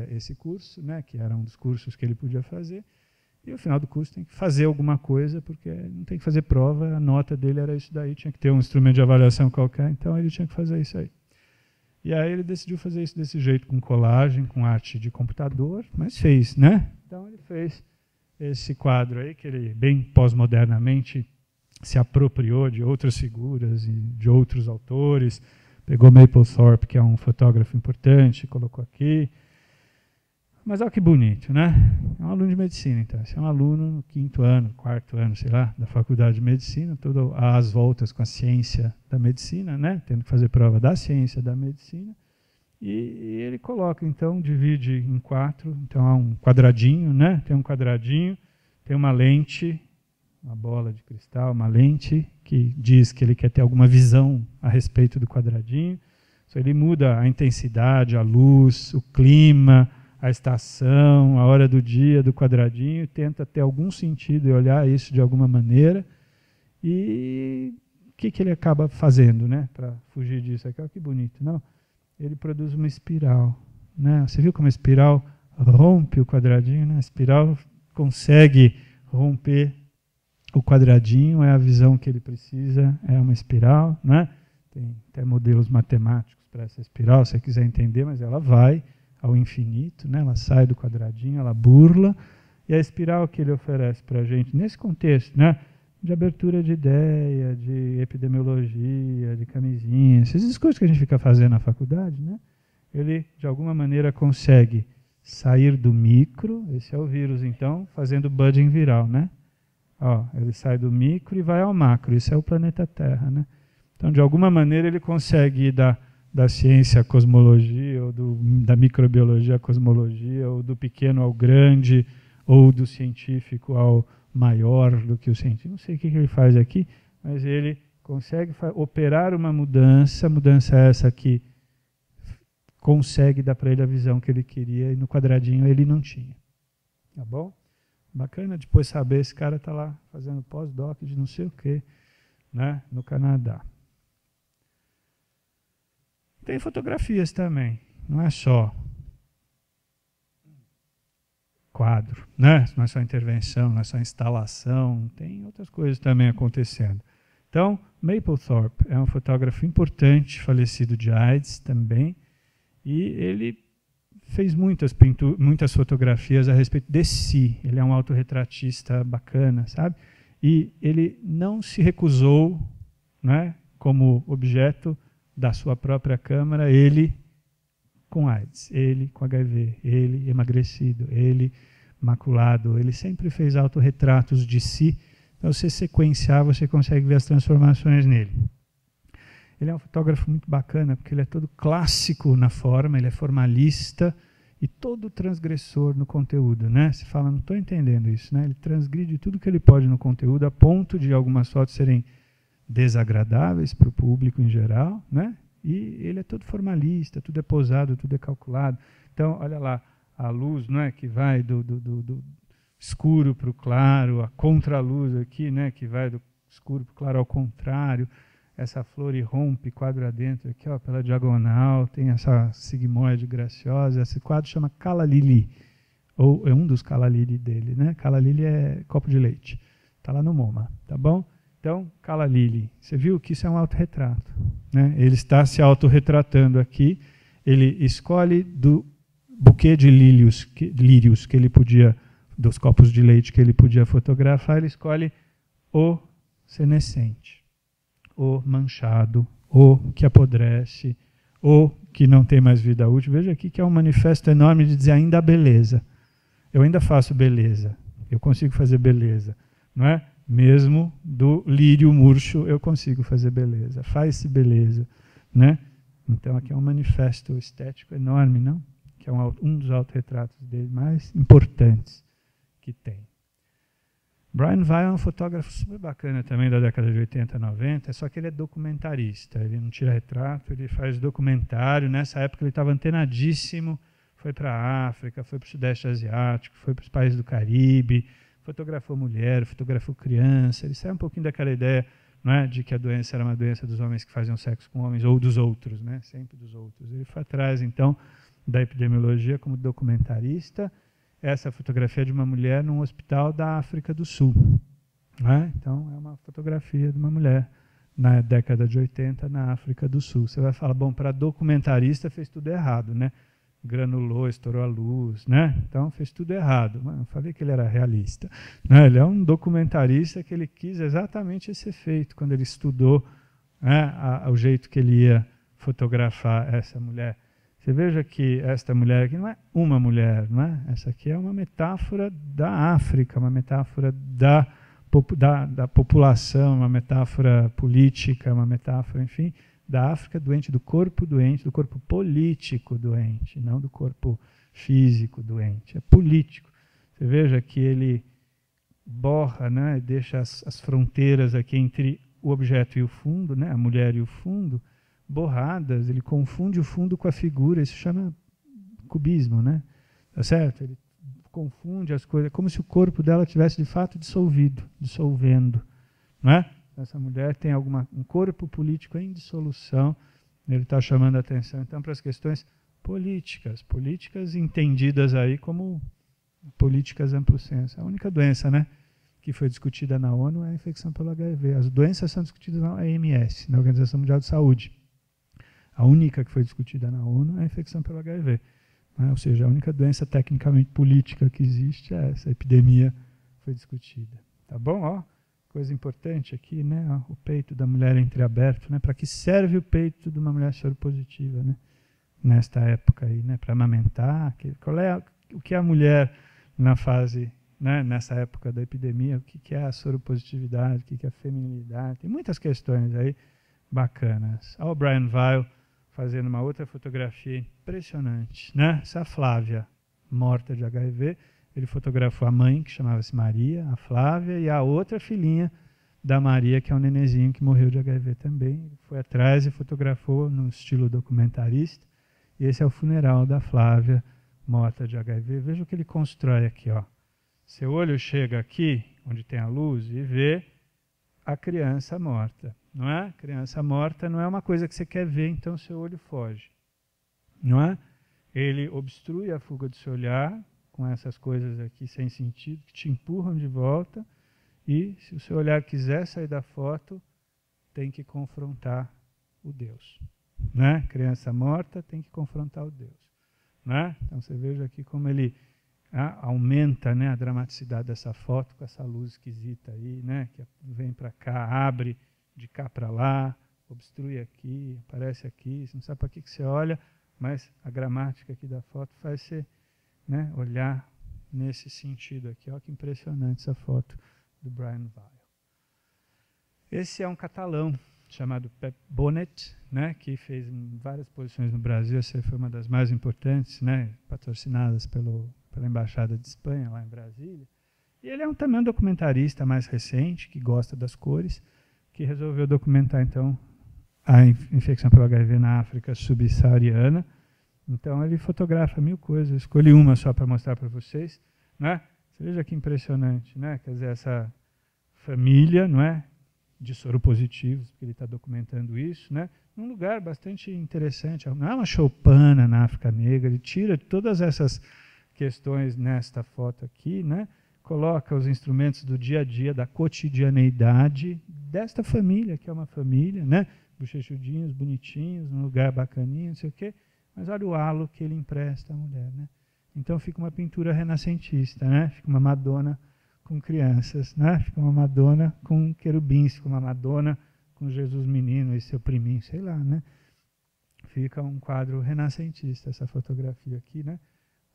esse curso, né? Que era um dos cursos que ele podia fazer, e no final do curso tem que fazer alguma coisa, porque não tem que fazer prova, a nota dele era isso daí, tinha que ter um instrumento de avaliação qualquer, então ele tinha que fazer isso aí. E aí ele decidiu fazer isso desse jeito, com colagem, com arte de computador, mas fez, né? Então ele fez esse quadro aí, que ele, bem pós-modernamente, se apropriou de outras figuras e de outros autores, pegou Mapplethorpe, que é um fotógrafo importante, colocou aqui. Mas olha que bonito, né? É um aluno de medicina, então. Esse é um aluno no 5º ano, 4º ano, sei lá, da faculdade de medicina, todas as voltas com a ciência da medicina, né? Tendo que fazer prova da ciência da medicina. E ele coloca, então, divide em 4, então há um quadradinho, né? Tem um quadradinho, tem uma lente, uma bola de cristal, uma lente, que diz que ele quer ter alguma visão a respeito do quadradinho. Então, ele muda a intensidade, a luz, o clima, a estação, a hora do dia do quadradinho, tenta ter algum sentido e olhar isso de alguma maneira. E o que ele acaba fazendo, né, para fugir disso aqui? Olha que bonito, não? Ele produz uma espiral, né? Você viu como a espiral rompe o quadradinho, né? A espiral consegue romper o quadradinho, é a visão que ele precisa, é uma espiral, né? Tem até modelos matemáticos para essa espiral, se você quiser entender, mas ela vai ao infinito, né? Ela sai do quadradinho, ela burla, e a espiral que ele oferece para a gente, nesse contexto, né? De abertura de ideia, de epidemiologia, de camisinha, esses coisas que a gente fica fazendo na faculdade, né? Ele, de alguma maneira, consegue sair do micro, esse é o vírus, então, fazendo budding viral, né? Ó, ele sai do micro e vai ao macro, isso é o planeta Terra, né? Então, de alguma maneira, ele consegue ir da ciência à cosmologia, ou da microbiologia à cosmologia, ou do pequeno ao grande, ou do científico ao maior do que o científico. Não sei o que ele faz aqui, mas ele consegue operar uma mudança essa que consegue dar para ele a visão que ele queria, e no quadradinho ele não tinha. Tá bom? Bacana depois saber, esse cara está lá fazendo pós-doc de não sei o que, né, no Canadá. Tem fotografias também, não é só quadro, né? Não é só intervenção, não é só instalação, tem outras coisas também acontecendo. Então, Mapplethorpe é um fotógrafo importante, falecido de AIDS também, e ele fez muitas fotografias a respeito de si. Ele é um autorretratista bacana, sabe? E ele não se recusou, né, como objeto da sua própria câmera, ele com AIDS, ele com HIV, ele emagrecido, ele maculado, ele sempre fez autorretratos de si. Então, se sequenciar, você consegue ver as transformações nele. Ele é um fotógrafo muito bacana, porque ele é todo clássico na forma, ele é formalista e todo transgressor no conteúdo, né? Você fala, não estou entendendo isso, né? Ele transgride tudo que ele pode no conteúdo, a ponto de algumas fotos serem desagradáveis para o público em geral, né? E ele é todo formalista, tudo é posado, tudo é calculado. Então, olha lá, a luz, não é, que vai do escuro para o claro, a contraluz aqui, né, que vai do escuro para o claro ao contrário. Essa flor irrompe quadro adentro aqui, ó, pela diagonal, tem essa sigmoide graciosa. Esse quadro chama Calla Lily, ou é um dos Calla Lily dele, né? Calla Lily é copo de leite, está lá no MoMA, tá bom? Então, Calla Lily, você viu que isso é um autorretrato, né? Ele está se autorretratando aqui, ele escolhe do buquê de lírios que ele podia dos copos de leite que ele podia fotografar, ele escolhe o senescente, o manchado, o que apodrece, o que não tem mais vida útil. Veja aqui que é um manifesto enorme de dizer ainda a beleza. Eu ainda faço beleza, eu consigo fazer beleza, não é? Mesmo do lírio murcho eu consigo fazer beleza, faz-se beleza, né? Então aqui é um manifesto estético enorme, não? Que é um dos autorretratos dele mais importantes que tem. Brian Weil é um fotógrafo super bacana também da década de 80, 90, só que ele é documentarista, ele não tira retrato, ele faz documentário. Nessa época ele estava antenadíssimo, foi para a África, foi para o Sudeste Asiático, foi para os países do Caribe, fotografou mulher, fotografou criança. Ele saiu um pouquinho daquela ideia, não é, de que a doença era uma doença dos homens que faziam sexo com homens, ou dos outros, né, sempre dos outros. Ele foi atrás, então, da epidemiologia como documentarista. Essa fotografia é de uma mulher num hospital da África do Sul. Né? Então, é uma fotografia de uma mulher na década de 80 na África do Sul. Você vai falar, bom, para documentarista fez tudo errado, né? Granulou, estourou a luz, né? Então fez tudo errado. Mas eu falei que ele era realista. Né? Ele é um documentarista que ele quis exatamente esse efeito quando ele estudou, né, o jeito que ele ia fotografar essa mulher. Você veja que esta mulher aqui não é uma mulher, não é? Essa aqui é uma metáfora da África, uma metáfora da população, uma metáfora política, uma metáfora, enfim, da África doente, do corpo político doente, não do corpo físico doente, é político. Você veja que ele borra, né, deixa as fronteiras aqui entre o objeto e o fundo, né, a mulher e o fundo, borradas, ele confunde o fundo com a figura, isso chama cubismo, né? Tá certo? Ele confunde as coisas, como se o corpo dela tivesse de fato dissolvendo, não é? Essa mulher tem um corpo político em dissolução, ele está chamando a atenção então para as questões políticas entendidas aí como políticas amplo senso. A única doença, né, que foi discutida na ONU é a infecção pelo HIV. As doenças são discutidas na OMS, na Organização Mundial de Saúde. A única que foi discutida na ONU é a infecção pelo HIV. Né? Ou seja, a única doença tecnicamente política que existe é essa. A epidemia foi discutida. Tá bom? Ó, coisa importante aqui, né? Ó, o peito da mulher entreaberto. Né? Para que serve o peito de uma mulher soropositiva, né? Nesta época aí, né? Para amamentar. O que é a mulher na fase, né? Nessa época da epidemia? O que é a soropositividade? O que é a feminilidade? Tem muitas questões aí bacanas. Olha o Brian Weil fazendo uma outra fotografia impressionante, né? Essa Flávia, morta de HIV, ele fotografou a mãe, que chamava-se Maria, a Flávia, e a outra filhinha da Maria, que é um nenenzinho que morreu de HIV também. Ele foi atrás e fotografou no estilo documentarista, e esse é o funeral da Flávia, morta de HIV. Veja o que ele constrói aqui, ó. Seu olho chega aqui, onde tem a luz, e vê a criança morta. Não é? Criança morta não é uma coisa que você quer ver, então seu olho foge. Não é? Ele obstrui a fuga do seu olhar com essas coisas aqui sem sentido, que te empurram de volta, e se o seu olhar quiser sair da foto, tem que confrontar o Deus. Né? Criança morta tem que confrontar o Deus. Né? Então você veja aqui como ele aumenta, né, a dramaticidade dessa foto com essa luz esquisita aí, né, que vem para cá, abre de cá para lá, obstrui aqui, aparece aqui, você não sabe para que você olha, mas a gramática aqui da foto faz você, né, olhar nesse sentido aqui. Olha que impressionante essa foto do Brian Weil. Esse é um catalão chamado Pep Bonet, né, que fez várias posições no Brasil. Essa foi uma das mais importantes, né, patrocinadas pela Embaixada de Espanha, lá em Brasília. E ele é também um documentarista mais recente, que gosta das cores, que resolveu documentar, então, a infecção pelo HIV na África subsaariana. Então, ele fotografa 1000 coisas. Eu escolhi uma só para mostrar para vocês. Né? Você veja que impressionante, né? Quer dizer, essa família, não é, de soropositivos, porque ele está documentando isso, né? Num lugar bastante interessante. Não é uma choupana na África Negra. Ele tira todas essas questões nesta foto aqui, né? Coloca os instrumentos do dia a dia, da cotidianeidade desta família, que é uma família, né? Bochechudinhos, bonitinhos, num lugar bacaninho, não sei o quê, mas olha o halo que ele empresta à mulher, né? Então fica uma pintura renascentista, né? Fica uma Madonna com crianças, né? Fica uma Madonna com querubins, fica uma Madonna com Jesus menino e seu priminho, sei lá, né? Fica um quadro renascentista, essa fotografia aqui, né?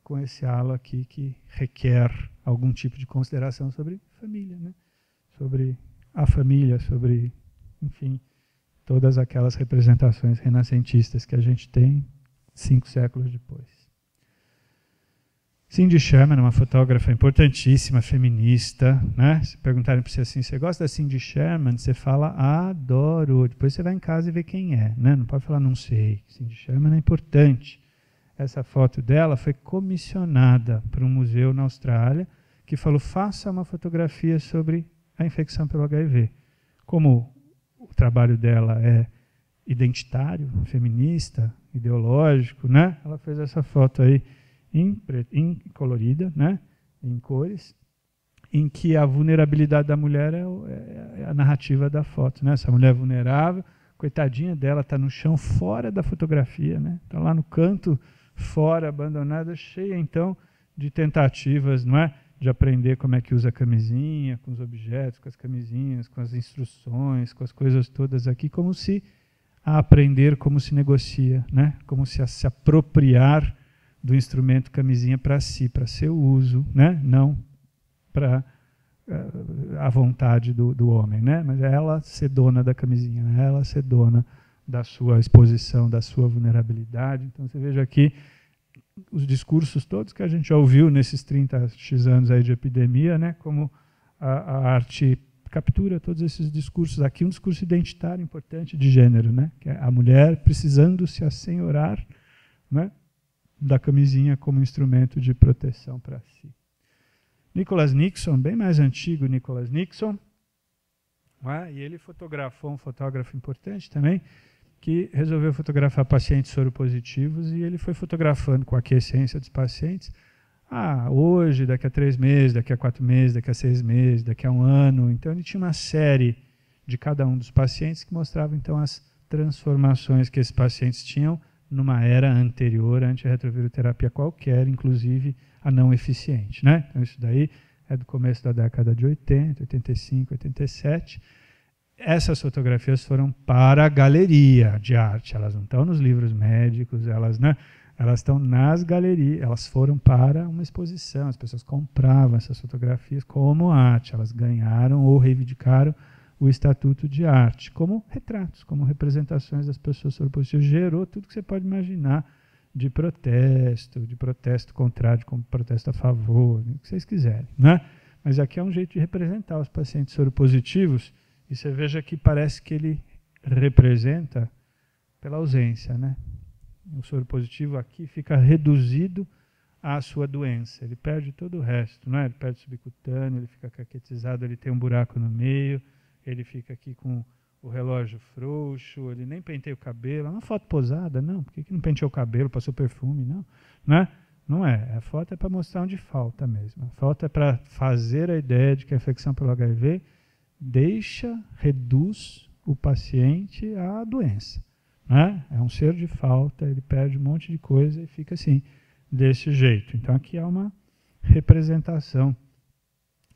Com esse halo aqui que requer algum tipo de consideração sobre família, né? Sobre a família, sobre, enfim, todas aquelas representações renascentistas que a gente tem 5 séculos depois. Cindy Sherman, uma fotógrafa importantíssima, feminista, né? Se perguntarem para você assim, você gosta da Cindy Sherman? Você fala, adoro. Depois você vai em casa e vê quem é, né? Não pode falar, não sei. Cindy Sherman é importante. Essa foto dela foi comissionada para um museu na Austrália, que falou, faça uma fotografia sobre a infecção pelo HIV. Como o trabalho dela é identitário, feminista, ideológico, né? Ela fez essa foto aí em colorida, né? Em cores, em que a vulnerabilidade da mulher é a narrativa da foto, né? Essa mulher vulnerável, coitadinha dela, está no chão fora da fotografia, né? Está lá no canto fora, abandonada, cheia então de tentativas, não é? De aprender como é que usa a camisinha, com os objetos, com as camisinhas, com as instruções, com as coisas todas aqui, como se a aprender como se negocia, né? Como se apropriar do instrumento camisinha para si, para seu uso, né? Não para a vontade do homem, né? Mas é ela ser dona da camisinha, né? Ela ser dona da sua exposição, da sua vulnerabilidade. Então você veja aqui os discursos todos que a gente já ouviu nesses 30x anos aí de epidemia, né? Como a arte captura todos esses discursos. Aqui um discurso identitário importante de gênero, né? Que é a mulher precisando se assenhorar, né? Da camisinha como instrumento de proteção para si. Nicholas Nixon, bem mais antigo Nicholas Nixon, e ele fotografou um fotógrafo importante também, que resolveu fotografar pacientes soropositivos e ele foi fotografando com a aquiescência dos pacientes. Hoje, daqui a 3 meses, daqui a 4 meses, daqui a 6 meses, daqui a 1 ano. Então ele tinha uma série de cada um dos pacientes que mostrava então as transformações que esses pacientes tinham numa era anterior à antirretroviroterapia qualquer, inclusive a não eficiente, né? Então isso daí é do começo da década de 80, 85, 87. Essas fotografias foram para a galeria de arte, elas não estão nos livros médicos, elas estão nas galerias, elas foram para uma exposição, as pessoas compravam essas fotografias como arte, elas ganharam ou reivindicaram o estatuto de arte, como retratos, como representações das pessoas soropositivas, gerou tudo que você pode imaginar de protesto contrário, como protesto a favor, o que vocês quiserem, né? Mas aqui é um jeito de representar os pacientes soropositivos, e você veja que parece que ele representa pela ausência, né? O soropositivo aqui fica reduzido à sua doença, ele perde todo o resto, não é? Ele perde o subcutâneo, ele fica caquetizado, ele tem um buraco no meio, ele fica aqui com o relógio frouxo, ele nem penteia o cabelo. É uma foto posada, não. Por que não penteou o cabelo, passou perfume? Não, né? Não é. A foto é para mostrar onde falta mesmo. A foto é para fazer a ideia de que a infecção pelo HIV reduz o paciente à doença, né? É um ser de falta, ele perde um monte de coisa e fica assim, desse jeito. Então aqui há uma representação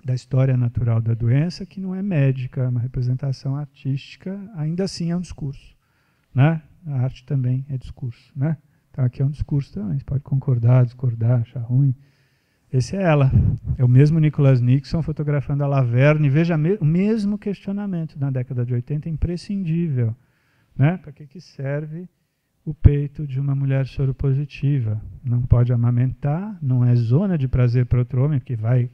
da história natural da doença, que não é médica, é uma representação artística, ainda assim é um discurso, né? A arte também é discurso, né? Então aqui é um discurso também, você pode concordar, discordar, achar ruim. Esse é ela, é o mesmo Nicholas Nixon fotografando a Laverne, veja o mesmo questionamento na década de 80, imprescindível, né? Para que serve o peito de uma mulher soropositiva? Não pode amamentar, não é zona de prazer para outro homem, que vai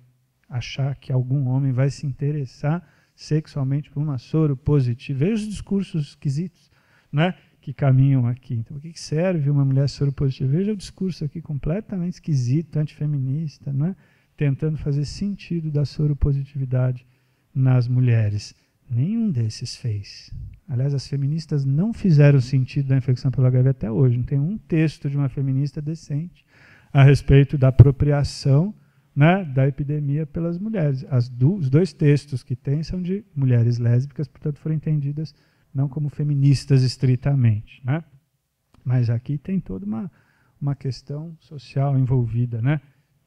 achar que algum homem vai se interessar sexualmente por uma soropositiva. Veja os discursos esquisitos, né, que caminham aqui. Então, o que serve uma mulher soropositiva? Veja o discurso aqui completamente esquisito, antifeminista, né, tentando fazer sentido da soropositividade nas mulheres. Nenhum desses fez. Aliás, as feministas não fizeram sentido da infecção pelo HIV até hoje. Não tem um texto de uma feminista decente a respeito da apropriação, né, da epidemia pelas mulheres. Os 2 textos que tem são de mulheres lésbicas, portanto foram entendidas não como feministas estritamente, né? Mas aqui tem toda uma questão social envolvida, né?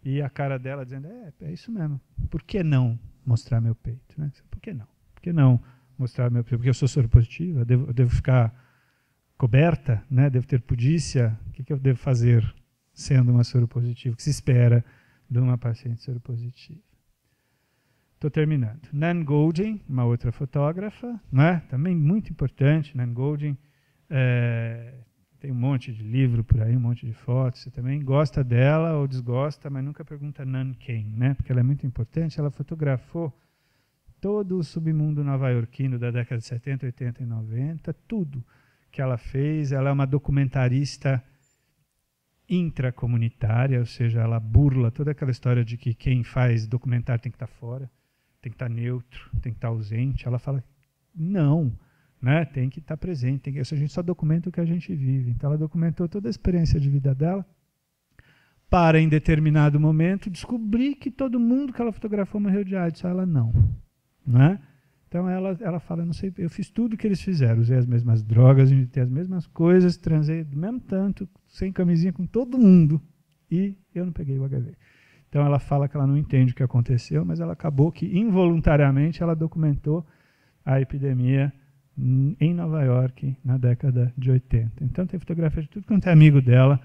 E a cara dela dizendo, é isso mesmo, por que não mostrar meu peito? Né? Por que não? Por que não mostrar meu peito? Porque eu sou soropositiva, eu devo ficar coberta, né? Devo ter pudícia, o que eu devo fazer sendo uma soropositiva? O que se espera de uma paciente soropositiva? Estou terminando. Nan Goldin, uma outra fotógrafa, né? Também muito importante, Nan Goldin, tem um monte de livro por aí, um monte de fotos. Você também gosta dela ou desgosta, mas nunca pergunta Nan quem, né? Porque ela é muito importante. Ela fotografou todo o submundo nova-iorquino da década de 70, 80 e 90, tudo que ela fez. Ela é uma documentarista intracomunitária, ou seja, ela burla toda aquela história de que quem faz documentário tem que estar fora, tem que estar neutro, tem que estar ausente. Ela fala, não, né? Tem que estar presente, a gente só documenta o que a gente vive. Então ela documentou toda a experiência de vida dela, para em determinado momento descobrir que todo mundo que ela fotografou morreu de AIDS, só ela não. Né? Então ela fala, não sei, eu fiz tudo que eles fizeram, usei as mesmas drogas, inventei as mesmas coisas, transei do mesmo tanto, sem camisinha com todo mundo, e eu não peguei o HIV. Então ela fala que ela não entende o que aconteceu, mas ela acabou que involuntariamente ela documentou a epidemia em Nova York na década de 80. Então tem fotografia de tudo quanto é amigo dela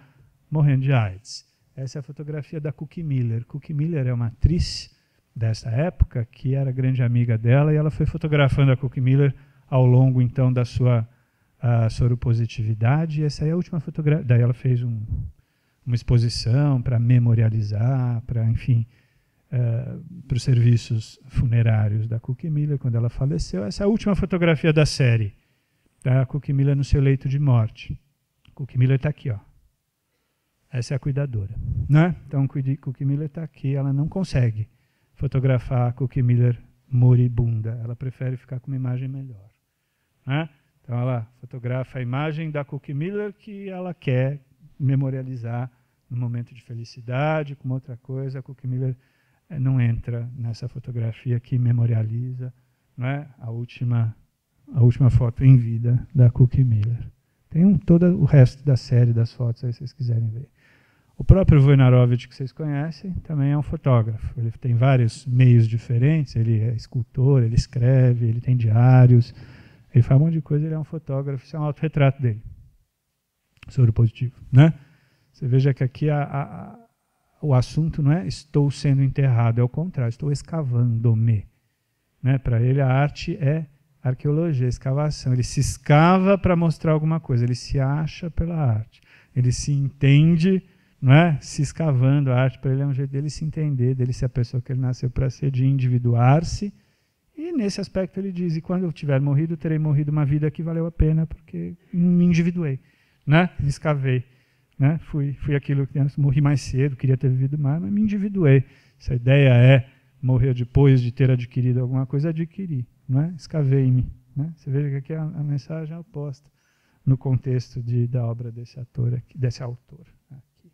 morrendo de AIDS. Essa é a fotografia da Cookie Miller. Cookie Miller é uma atriz dessa época que era grande amiga dela e ela foi fotografando a Cookie Miller ao longo então da sua soropositividade. E essa é a última fotografia. Daí ela fez uma exposição para memorializar, para, enfim, para os serviços funerários da Cookie Miller quando ela faleceu. Essa é a última fotografia da série, da Cookie Miller no seu leito de morte. Cookie Miller está aqui, ó. Essa é a cuidadora, né? Então Cookie Miller está aqui, ela não consegue fotografar a Cookie Miller moribunda, ela prefere ficar com uma imagem melhor, né? Então ela fotografa a imagem da Cookie Miller que ela quer memorializar no momento de felicidade, com outra coisa. A Cookie Miller não entra nessa fotografia que memorializa, né, a última foto em vida da Cookie Miller. Tem todo o resto da série das fotos aí, se vocês quiserem ver. O próprio Wojnarowicz, que vocês conhecem, também é um fotógrafo. Ele tem vários meios diferentes, ele é escultor, ele escreve, ele tem diários, ele faz um monte de coisa, ele é um fotógrafo, isso é um autorretrato dele. Soropositivo, né? Você veja que aqui o assunto não é estou sendo enterrado, é o contrário, estou escavando-me. Né? Para ele a arte é arqueologia, escavação. Ele se escava para mostrar alguma coisa, ele se acha pela arte. Ele se entende, não é? Se escavando. A arte para ele é um jeito dele se entender, dele ser a pessoa que ele nasceu para ser, de individuar-se. E nesse aspecto ele diz, e quando eu tiver morrido, terei morrido uma vida que valeu a pena, porque me individuei, né? Me escavei. Né? Fui aquilo que antes morri mais cedo, queria ter vivido mais, mas me individuei. Se a ideia é morrer depois de ter adquirido alguma coisa, adquiri, não é? Escavei-me. Né? Você veja que aqui a mensagem é oposta no contexto da obra desse autor. Aqui.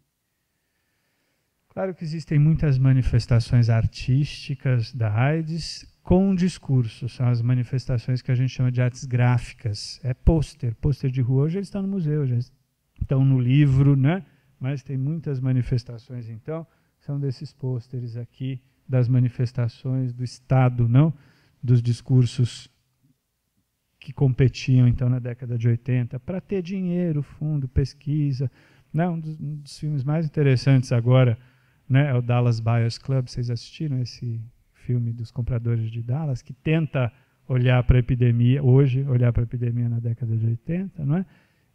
Claro que existem muitas manifestações artísticas da AIDS com discurso, são as manifestações que a gente chama de artes gráficas. É pôster de rua, hoje eles estão no museu, já estão no livro, né? Mas tem muitas manifestações, então, são desses pôsteres aqui, das manifestações do Estado, não? Dos discursos que competiam, então, na década de 80, para ter dinheiro, fundo, pesquisa. Né? Um dos filmes mais interessantes agora, né, é o Dallas Buyers Club. Vocês assistiram esse filme dos compradores de Dallas, que tenta olhar para a epidemia, hoje, olhar para a epidemia na década de 80, não é?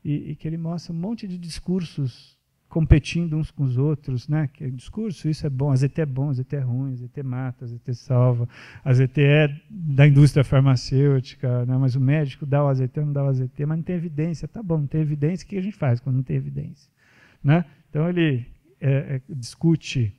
E que ele mostra um monte de discursos competindo uns com os outros, né? Que discurso, isso é bom, AZT é bom, AZT é ruim, AZT mata, AZT salva, AZT é da indústria farmacêutica, né? Mas o médico dá o AZT ou não dá o AZT, mas não tem evidência. Tá bom, não tem evidência, o que a gente faz quando não tem evidência? Né? Então ele discute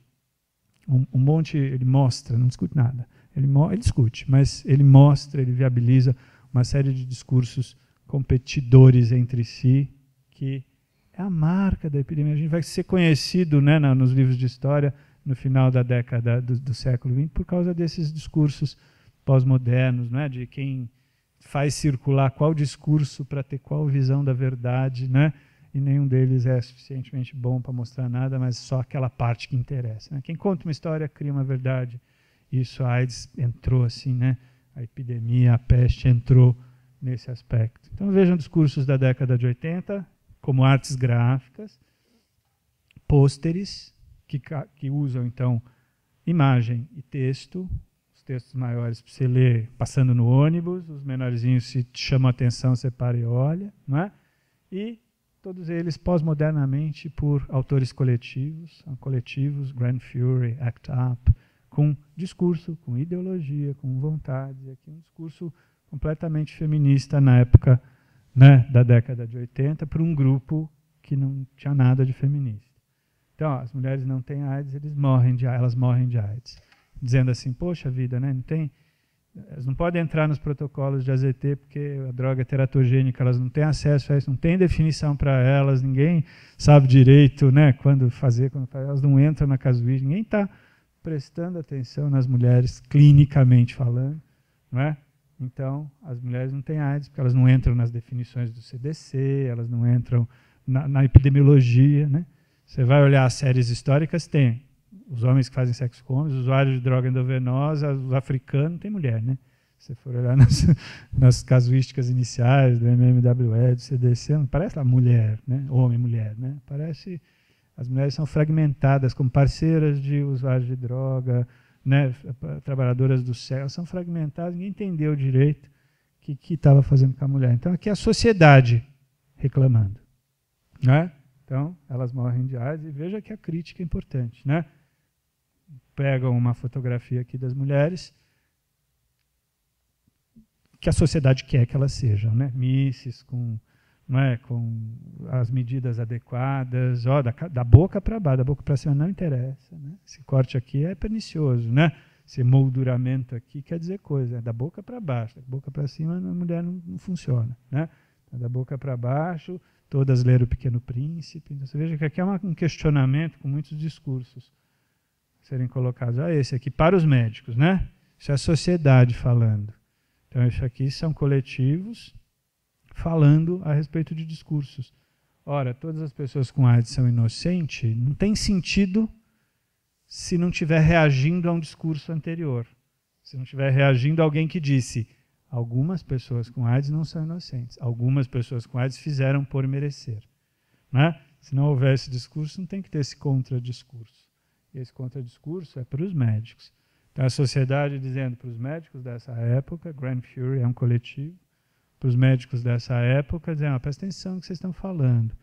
um monte, ele mostra, não discute nada, ele discute, mas ele mostra, ele viabiliza uma série de discursos competidores entre si, que é a marca da epidemia. A gente vai ser conhecido, né, nos livros de história no final da década do século XX por causa desses discursos pós-modernos, né, de quem faz circular qual discurso para ter qual visão da verdade, né, e nenhum deles é suficientemente bom para mostrar nada, mas só aquela parte que interessa, né? Quem conta uma história cria uma verdade. Isso, a AIDS entrou assim, né? A epidemia, a peste entrou nesse aspecto. Então vejam discursos da década de 80, como artes gráficas, pôsteres, que usam então imagem e texto, os textos maiores para você ler passando no ônibus, os menorzinhos se te chamam a atenção, você para e olha, não é? E todos eles pós-modernamente por autores coletivos, Grand Fury, Act Up, com discurso, com ideologia, com vontade, aqui um discurso completamente feminista na época, né, da década de 80, para um grupo que não tinha nada de feminista. Então, ó, as mulheres não têm AIDS, elas morrem de AIDS. Dizendo assim, poxa vida, né, elas não podem entrar nos protocolos de AZT porque a droga é teratogênica, elas não têm acesso a isso, não tem definição para elas, ninguém sabe direito, né, quando fazer, elas não entram na casuística, ninguém está prestando atenção nas mulheres, clinicamente falando, não é? Então, as mulheres não têm AIDS porque elas não entram nas definições do CDC, elas não entram na epidemiologia, né? Você vai olhar as séries históricas, tem os homens que fazem sexo com homens, usuários de droga endovenosa, os africanos, não tem mulher, né? Se for olhar nas casuísticas iniciais do MMWE, do CDC, não parece lá mulher, né? Homem, mulher, né? Parece, as mulheres são fragmentadas como parceiras de usuários de droga, né? Trabalhadoras do sexo, elas são fragmentadas, ninguém entendeu direito o que estava fazendo com a mulher. Então aqui é a sociedade reclamando, né? Então, elas morrem de AIDS, e veja que a crítica é importante, né? Pegam uma fotografia aqui das mulheres que a sociedade quer que elas sejam, né? Misses, com as medidas adequadas, ó, da boca para baixo, da boca para cima não interessa, né? Esse corte aqui é pernicioso, né? Esse molduramento aqui quer dizer coisa, é da boca para baixo, da boca para cima a mulher não funciona, né? Da boca para baixo, todas leram O Pequeno Príncipe. Então, você veja que aqui é um questionamento com muitos discursos serem colocados. Ah, esse aqui para os médicos, né? Isso é a sociedade falando. Então, isso aqui são coletivos falando a respeito de discursos. Ora, todas as pessoas com AIDS são inocentes, não tem sentido se não estiver reagindo a um discurso anterior. Se não estiver reagindo a alguém que disse: algumas pessoas com AIDS não são inocentes. Algumas pessoas com AIDS fizeram por merecer. Né? Se não houver esse discurso, não tem que ter esse contradiscurso. E esse contradiscurso é para os médicos. Então, a sociedade dizendo para os médicos dessa época, Grand Fury é um coletivo, para os médicos dessa época, dizendo, presta atenção no que vocês estão falando.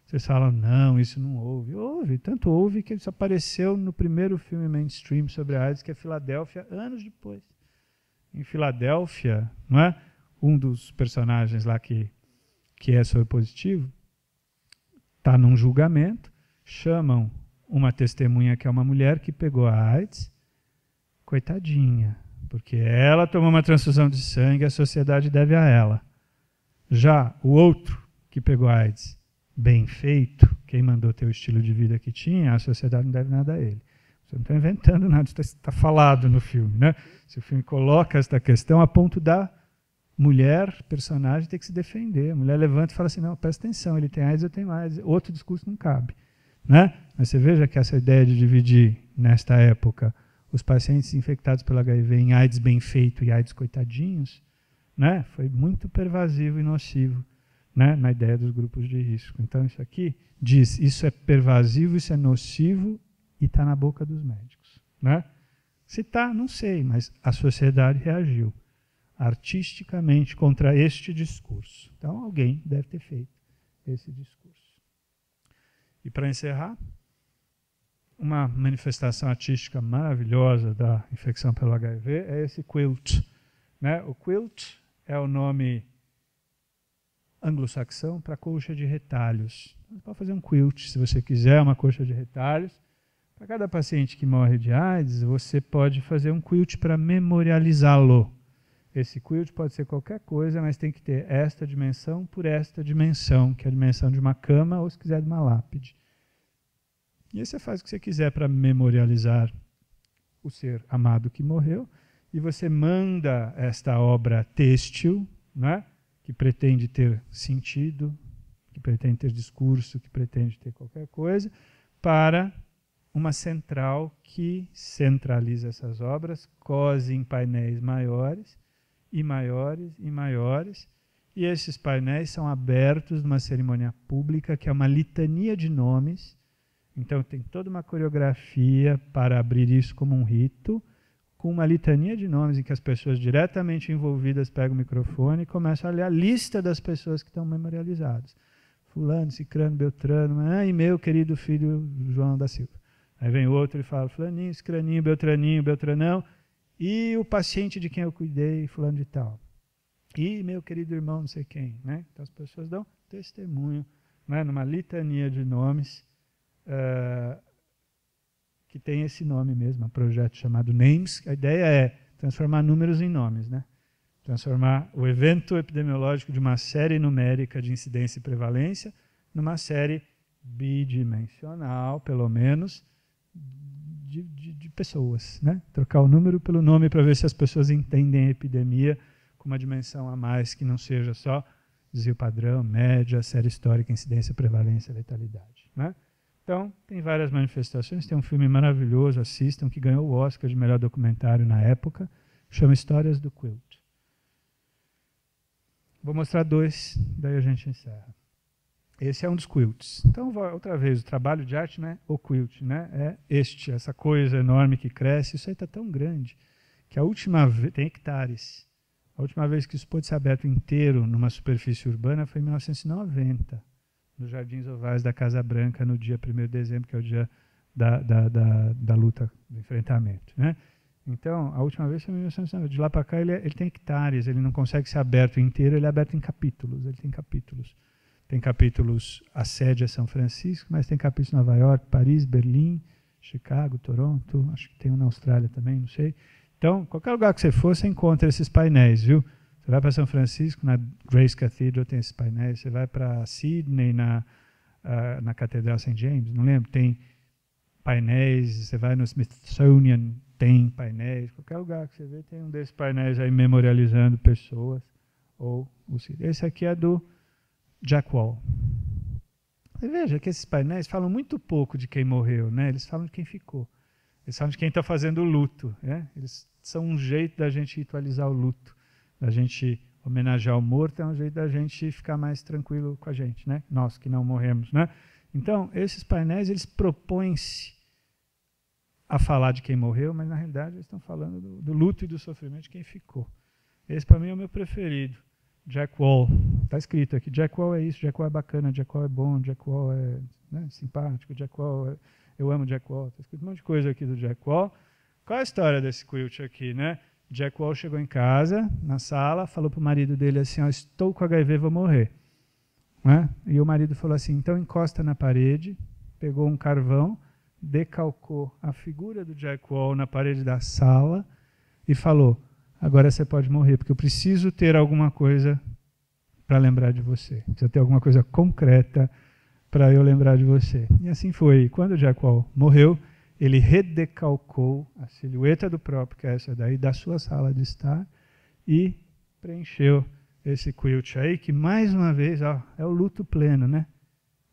Vocês falam, não, isso não houve. Houve, tanto houve que isso apareceu no primeiro filme mainstream sobre a AIDS, que é Filadélfia, anos depois. Em Filadélfia, não é? Um dos personagens lá que é soropositivo está num julgamento, chamam uma testemunha que é uma mulher que pegou a AIDS, coitadinha, porque ela tomou uma transfusão de sangue, a sociedade deve a ela. Já o outro que pegou a AIDS, bem feito, quem mandou ter o estilo de vida que tinha, a sociedade não deve nada a ele. Você não está inventando nada, está falado no filme, né? Se o filme coloca esta questão a ponto da mulher, personagem, ter que se defender. A mulher levanta e fala assim, não, presta atenção, ele tem AIDS, eu tenho AIDS. Outro discurso não cabe. Né? Mas você veja que essa ideia de dividir, nesta época, os pacientes infectados pelo HIV em AIDS bem feito e AIDS coitadinhos, né? Foi muito pervasivo e nocivo, né? Na ideia dos grupos de risco. Então isso aqui diz, isso é pervasivo, isso é nocivo, e está na boca dos médicos. Né? Se está, não sei, mas a sociedade reagiu artisticamente contra este discurso. Então alguém deve ter feito esse discurso. E para encerrar, uma manifestação artística maravilhosa da infecção pelo HIV é esse quilt. Né? O quilt é o nome anglo-saxão para colcha de retalhos. Você pode fazer um quilt, se você quiser, uma colcha de retalhos. Para cada paciente que morre de AIDS, você pode fazer um quilt para memorializá-lo. Esse quilt pode ser qualquer coisa, mas tem que ter esta dimensão por esta dimensão, que é a dimensão de uma cama ou, se quiser, de uma lápide. E aí você faz o que você quiser para memorializar o ser amado que morreu, e você manda esta obra têxtil, né, que pretende ter sentido, que pretende ter discurso, que pretende ter qualquer coisa, para uma central que centraliza essas obras, cose em painéis maiores, e maiores, e maiores, e esses painéis são abertos numa cerimônia pública, que é uma litania de nomes. Então tem toda uma coreografia para abrir isso como um rito, com uma litania de nomes em que as pessoas diretamente envolvidas pegam o microfone e começam a ler a lista das pessoas que estão memorializadas. Fulano, Cicrano, Beltrano, e meu querido filho João da Silva. Aí vem outro e fala, fulaninho, Cicraninho, Beltraninho, Beltranão, e o paciente de quem eu cuidei, fulano de tal. E meu querido irmão não sei quem. Né? Então as pessoas dão testemunho, né, numa litania de nomes, que tem esse nome mesmo, um projeto chamado NAMES. A ideia é transformar números em nomes, né? Transformar o evento epidemiológico de uma série numérica de incidência e prevalência numa série bidimensional, pelo menos, de pessoas. Né? Trocar o número pelo nome para ver se as pessoas entendem a epidemia com uma dimensão a mais, que não seja só desvio padrão, média, série histórica, incidência, prevalência, letalidade. Né? Então, tem várias manifestações. Tem um filme maravilhoso, assistam, que ganhou o Oscar de melhor documentário na época, chama Histórias do Quilt. Vou mostrar 2, daí a gente encerra. Esse é um dos quilts. Então, outra vez, o trabalho de arte não é o quilt, né? É essa coisa enorme que cresce. Isso aí está tão grande que a última vez, tem hectares, a última vez que isso pôde ser aberto inteiro numa superfície urbana foi em 1990. Nos Jardins Ovais da Casa Branca, no dia 1º de dezembro, que é o dia da luta, do enfrentamento. Né? Então, a última vez foi em 1990. De lá para cá, ele tem hectares, ele não consegue ser aberto inteiro, ele é aberto em capítulos. Ele tem capítulos. Tem capítulos, a sede é São Francisco, mas tem capítulos em Nova York, Paris, Berlim, Chicago, Toronto, acho que tem um na Austrália também, não sei. Então, qualquer lugar que você for, você encontra esses painéis, viu? Você vai para São Francisco, na Grace Cathedral tem esses painéis. Você vai para Sydney, na Catedral St. James, não lembro, tem painéis. Você vai no Smithsonian, tem painéis. Qualquer lugar que você vê, tem um desses painéis aí memorializando pessoas. Esse aqui é do Jack Wall. Você veja que esses painéis falam muito pouco de quem morreu, né? Eles falam de quem ficou. Eles falam de quem está fazendo o luto. Né? Eles são um jeito da gente ritualizar o luto, da gente homenagear o morto, é um jeito da gente ficar mais tranquilo com a gente, né? Nós que não morremos. Né? Então, esses painéis, eles propõem-se a falar de quem morreu, mas na realidade eles estão falando do luto e do sofrimento de quem ficou. Esse, para mim, é o meu preferido. Jack Wall. Está escrito aqui, Jack Wall é isso, Jack Wall é bacana, Jack Wall é bom, Jack Wall é, né, simpático, Jack Wall eu amo Jack Wall. Está escrito um monte de coisa aqui do Jack Wall. Qual é a história desse quilt aqui, né? Jack Wall chegou em casa, na sala, falou para o marido dele assim, estou com HIV, vou morrer. Né? E o marido falou assim, então encosta na parede, pegou um carvão, decalcou a figura do Jack Wall na parede da sala e falou, agora você pode morrer, porque eu preciso ter alguma coisa para lembrar de você. Precisa ter alguma coisa concreta para eu lembrar de você. E assim foi. Quando o Jack Wall morreu, ele redecalcou a silhueta do próprio, que é essa daí, da sua sala de estar, e preencheu esse quilt aí, que mais uma vez é o luto pleno, né?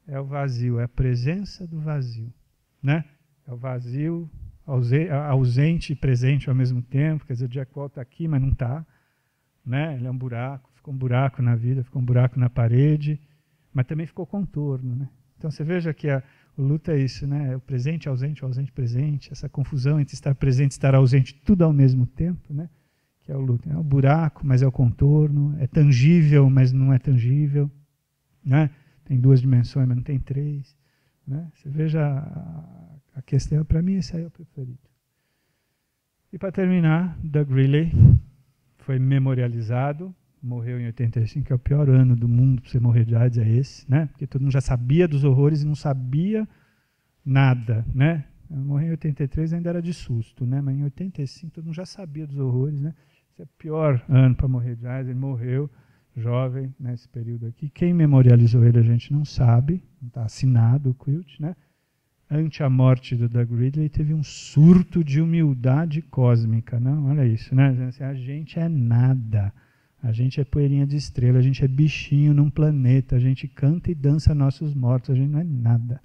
É o vazio, é a presença do vazio. Né? É o vazio ausente e presente ao mesmo tempo. Quer dizer, o Jack Wall está aqui, mas não está. Né? Ele é um buraco, ficou um buraco na vida, ficou um buraco na parede, mas também ficou contorno. Né? Então você veja que o luto é isso, né? É o presente, o ausente, presente, essa confusão entre estar presente e estar ausente, tudo ao mesmo tempo, né? Que é o luto. É o buraco, mas é o contorno, é tangível, mas não é tangível. Né? Tem 2 dimensões, mas não tem 3. Né? Você veja a questão, para mim esse aí é o preferido. E para terminar, Doug Riley foi memorializado, morreu em 85, que é o pior ano do mundo para você morrer de AIDS, é esse, né? Porque todo mundo já sabia dos horrores e não sabia nada, né? Eu morri em 83, ainda era de susto, né? Mas em 85 todo mundo já sabia dos horrores, né? Esse é o pior ano para morrer de AIDS, ele morreu jovem nesse período aqui. Quem memorializou ele a gente não sabe, não está assinado o quilt, né? Ante a morte do Doug Ridley, teve um surto de humildade cósmica. Não? Olha isso, né? A gente é nada. A gente é poeirinha de estrela, a gente é bichinho num planeta, a gente canta e dança nossos mortos, a gente não é nada,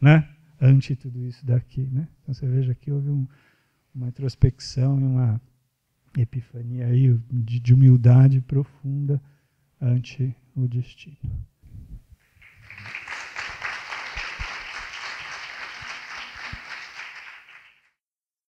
né? Ante tudo isso daqui, né? Então você veja que houve uma introspecção e uma epifania aí de humildade profunda ante o destino.